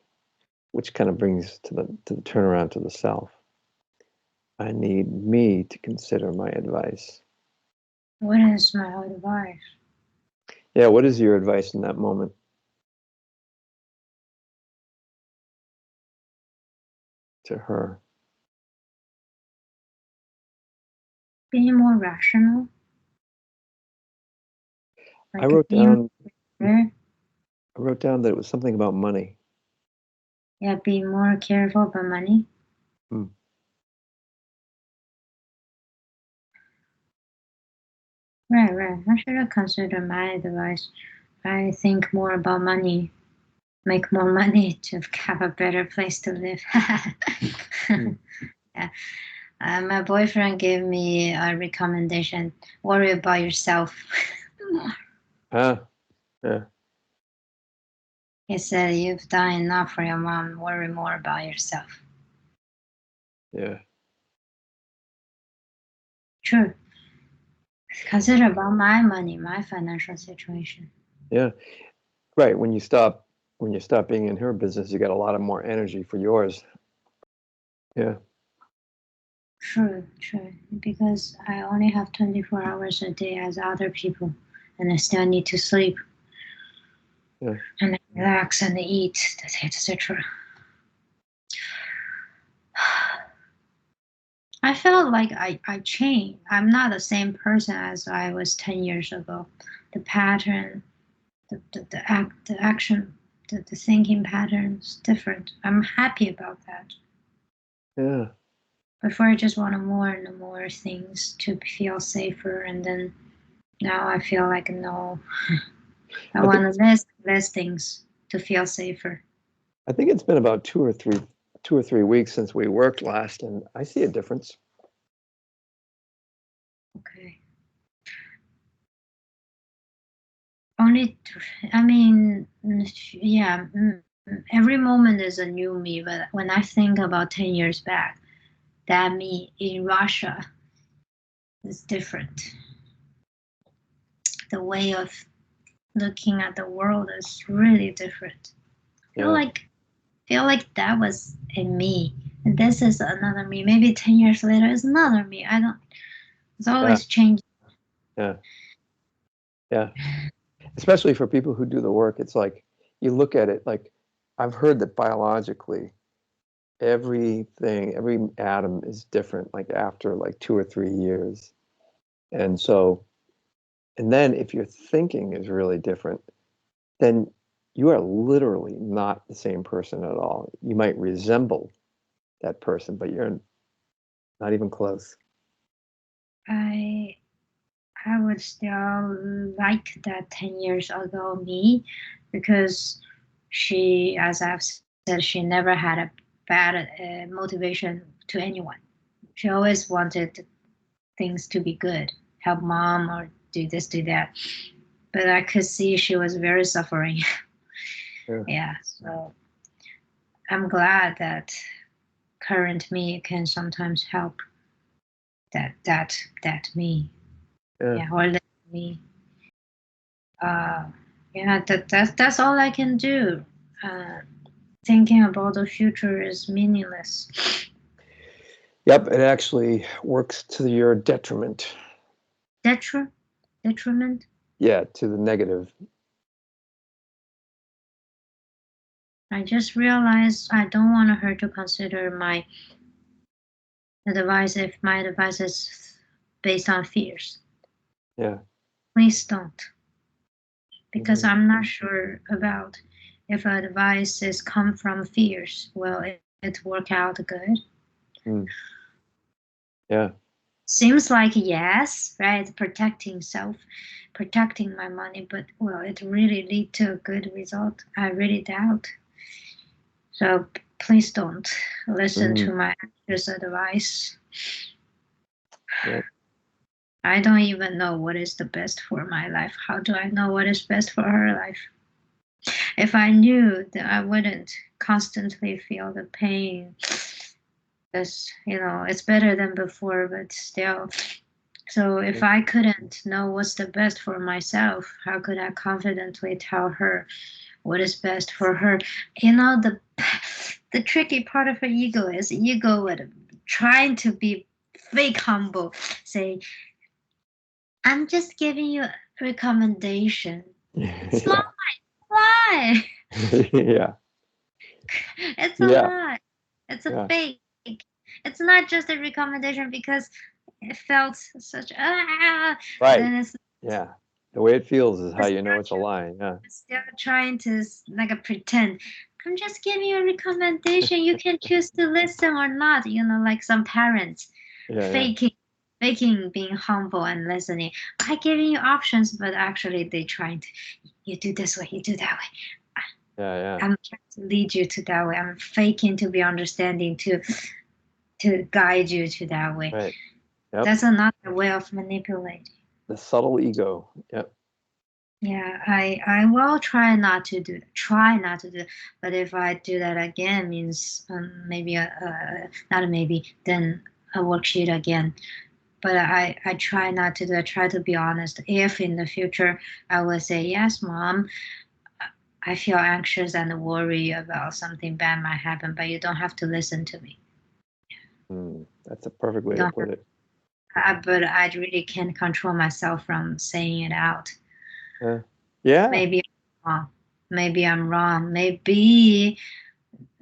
which kind of brings to the turnaround to the self. I need me to consider my advice. What is my advice? Yeah, what is your advice in that moment? To her. Being more rational. Like I wrote down that it was something about money. Yeah, be more careful about money. Right. I should have considered my advice. I think more about money. Make more money to have a better place to live. Yeah. My boyfriend gave me a recommendation. Worry about yourself. Yeah. He said, you've done enough for your mom. Worry more about yourself. Yeah. True. Consider about my money, my financial situation. Yeah. Right. When you stop being in her business, you got a lot of more energy for yours. Yeah. True. Because I only have 24 hours a day as other people, and I still need to sleep. Yeah. And relax and eat, etc. I felt like I changed. I'm not the same person as I was 10 years ago. The pattern, the action, the thinking patterns different. I'm happy about that. Yeah. Before I just wanted more and more things to feel safer, and then now I feel like no. I want less things to feel safer. I think it's been about 2 or 3 weeks since we worked last, and I see a difference. Okay. Yeah, every moment is a new me, but when I think about 10 years back, that me in Russia is different. The way of looking at the world is really different. I feel like that was in me this is another me. Maybe 10 years later is another me. I don't, it's always changing. Yeah. Yeah. Especially for people who do the work, it's like you look at it like I've heard that biologically everything, every atom is different, like after like 2 or 3 years. And so, and then if your thinking is really different, then you are literally not the same person at all. You might resemble that person, but you're not even close. I would still like that 10 years ago me, because she, as I've said, she never had a bad motivation to anyone. She always wanted things to be good, help mom or do this, do that. But I could see she was very suffering. Yeah. Yeah, so I'm glad that current me can sometimes help that me. Yeah, or let me. Yeah, that's all I can do. Thinking about the future is meaningless. Yep, it actually works to your detriment. Detriment. Yeah, to the negative. I just realized I don't want her to consider my advice if my advice is based on fears. Yeah. Please don't, because Mhm. I'm not sure about if advice is come from fears. Will it work out good? Mm. Yeah. Seems like yes, right? Protecting self, protecting my money, but will it really lead to a good result? I really doubt. So please don't listen to Mhm. my anxious advice. Yep. I don't even know what is the best for my life. How do I know what is best for her life? If I knew, then I wouldn't constantly feel the pain. It's better than before, but still. So if I couldn't know what's the best for myself, how could I confidently tell her what is best for her? The tricky part of her ego would trying to be fake humble, say, I'm just giving you a recommendation. It's not Yeah. lie. Yeah. It's a Yeah. lie. It's a Yeah. fake. It's not just a recommendation because it felt such Right. then it's Yeah. The way it feels is how it's you know not it's a lie. Yeah. still trying to like pretend. I'm just giving you a recommendation. You can choose to listen or not. Like some parents Yeah. Yeah. faking being humble and listening. I giving you options, but actually they trying to. You do this way. You do that way. Yeah. Yeah. I'm trying to lead you to that way. I'm faking to be understanding to guide you to that way. Right. Yep. That's another way of manipulating. The subtle ego. Yep. Yeah, I will try not to do that. Try not to do that. But if I do that again, means maybe not a maybe, then a worksheet again. But I try not to do that. Try to be honest. If in the future I will say, yes, mom, I feel anxious and worry about something bad might happen, but you don't have to listen to me. That's a perfect You way to don't put it. but I really can't control myself from saying it out. Yeah. Yeah. Maybe I'm wrong. Maybe I'm wrong. Maybe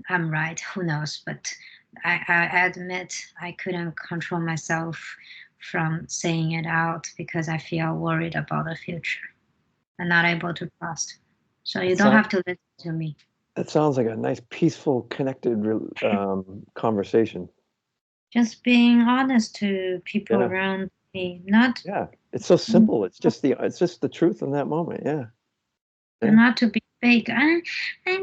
I'm right. Who knows? But I admit I couldn't control myself from saying it out because I feel worried about the future and not able to trust. So you That don't sounds have to listen to me. that sounds like a nice, peaceful, connected conversation. Just being honest to people Yeah. around me, not Yeah. It's so simple. It's just the truth in that moment. Yeah. Yeah. not to be fake. I'm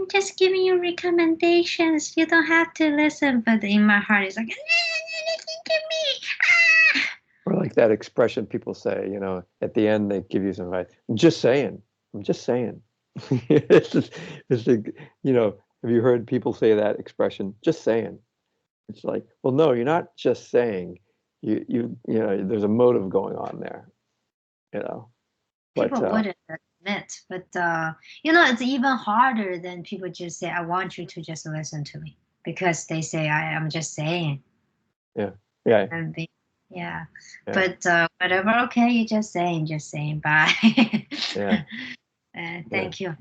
just giving you recommendations. You don't have to listen. But in my heart, it's like, listen to me. Or like that expression people say, at the end they give you some advice. I'm just saying. I'm just saying. It's like, have you heard people say that expression? Just saying. It's like, well, no, you're not just saying. There's a motive going on there, you know. But People wouldn't admit, but it's even harder than people just say, I want you to just listen to me. because they say I'm just saying. Yeah. And yeah. But whatever, okay, you're just saying. Bye. Yeah. Thank you.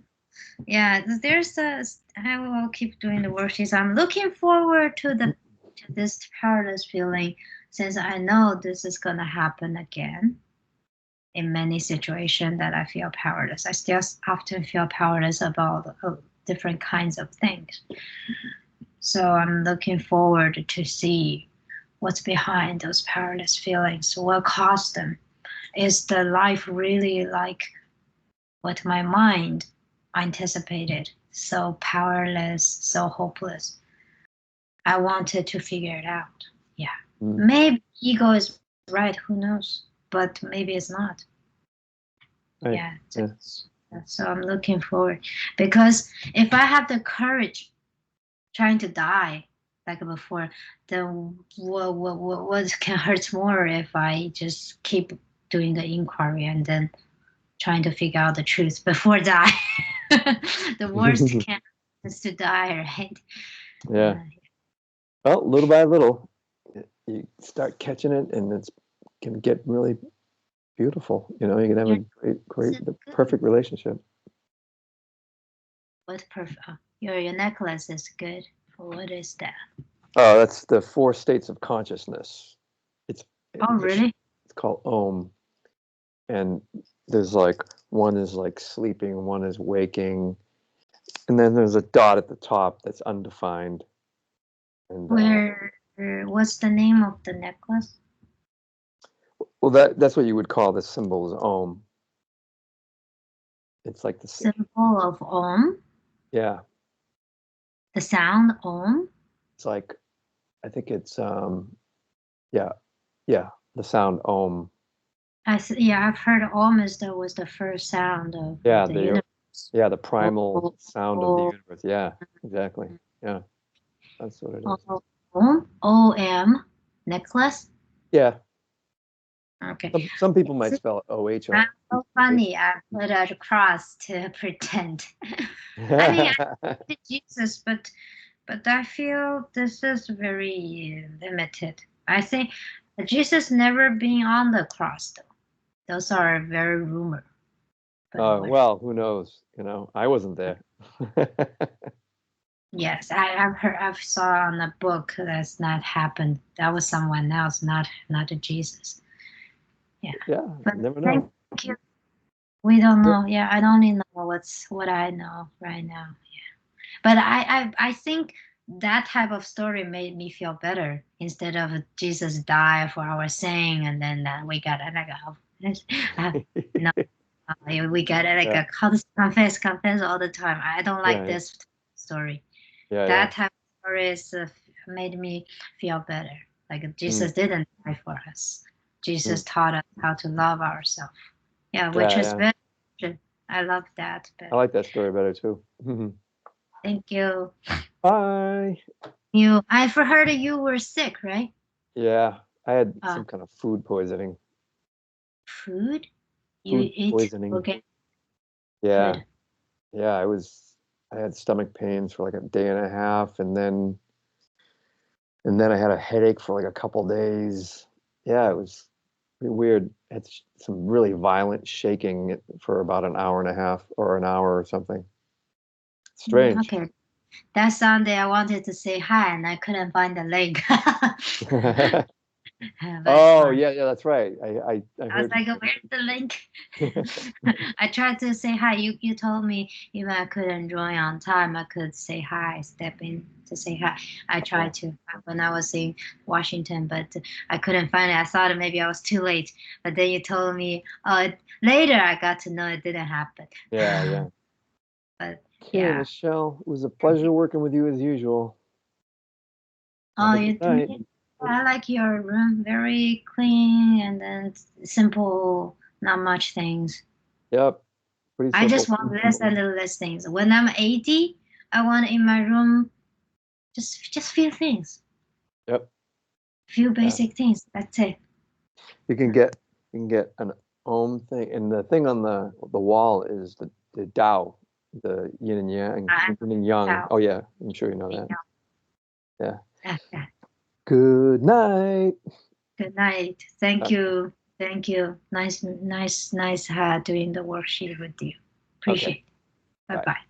Yeah, I will keep doing the worksheets. I'm looking forward to this powerless feeling, since I know this is gonna happen again in many situations that I feel powerless. I still often feel powerless about different kinds of things. So I'm looking forward to see what's behind those powerless feelings, what caused them. Is the life really like what my mind anticipated? So powerless, so hopeless. I wanted to figure it out. Yeah. Maybe ego is right, who knows? But maybe it's not. Right. Yeah. So I'm looking forward, because if I have the courage trying to die like before, then what can hurt more if I just keep doing the inquiry and then trying to figure out the truth before die? The worst can is to die, right? Yeah. Well, little by little, you start catching it, and it can get really beautiful. You know, you can have a great, the perfect relationship. What perfect? Your necklace is good. What is that? Oh, that's the 4 states of consciousness. Really? It's called Om, and there's like one is like sleeping, one is waking, and then there's a dot at the top that's undefined. And what's the name of the necklace? well, that's what you would call the symbol is Om. It's like the symbol of Om. Yeah. The sound Om. It's like, I think it's the sound Om. I've heard Om was the first sound of the universe. Yeah, the primal sound of the universe. Yeah, exactly. Yeah, that's what it is. Om necklace. Yeah. Okay. Some people might spell it OH. That's so funny. I put a cross to pretend. I mean, I did Jesus, but I feel this is very limited. I think Jesus never been on the cross, though. Those are very rumor. Oh, well, who knows? You know, I wasn't there. Yes, I've saw on a book that's not happened. That was someone else, not a Jesus. Yeah. Yeah, but never know. Thank you. We don't know. Yeah, I only know what I know right now. Yeah. But I think that type of story made me feel better, instead of Jesus die for our sin and then we got like no, we got like a confess all the time. I don't like this story. That type of stories made me feel better. Like Jesus didn't die for us. Jesus taught us how to love ourselves. Yeah, which is better. I love that better. I like that story better too. Thank you. Bye. I've heard you were sick, right? Yeah, I had some kind of food poisoning. Food? Food poisoning. Okay. Yeah. Good. Yeah, I had stomach pains for like a day and a half, and then I had a headache for like a couple days. Yeah, it was pretty weird. I had some really violent shaking for about an hour and a half or an hour or something. Strange. Okay. That Sunday I wanted to say hi and I couldn't find the link. Oh yeah, that's right. I was like, where's the link? I tried to say hi. You told me even I couldn't join on time, I could say hi, step in to say hi. I tried to when I was in Washington, but I couldn't find it. I thought maybe I was too late. But then you told me later I got to know it didn't happen. Yeah. But okay, Michelle, it was a pleasure working with you as usual. Oh, you do? I like your room, very clean and then simple, not much things. Yep. Pretty simple. I just want less and less things. When I'm 80, I want in my room just few things. Yep. Few basic things. That's it. You can get an Om thing, and the thing on the wall is the Tao, the yin and yang. Yin and yang. Oh yeah, I'm sure you know that. Yeah. Yeah. Good night. Good night. Thank you. Thank you. Nice doing the worksheet with you. Appreciate it. Bye. Bye-bye.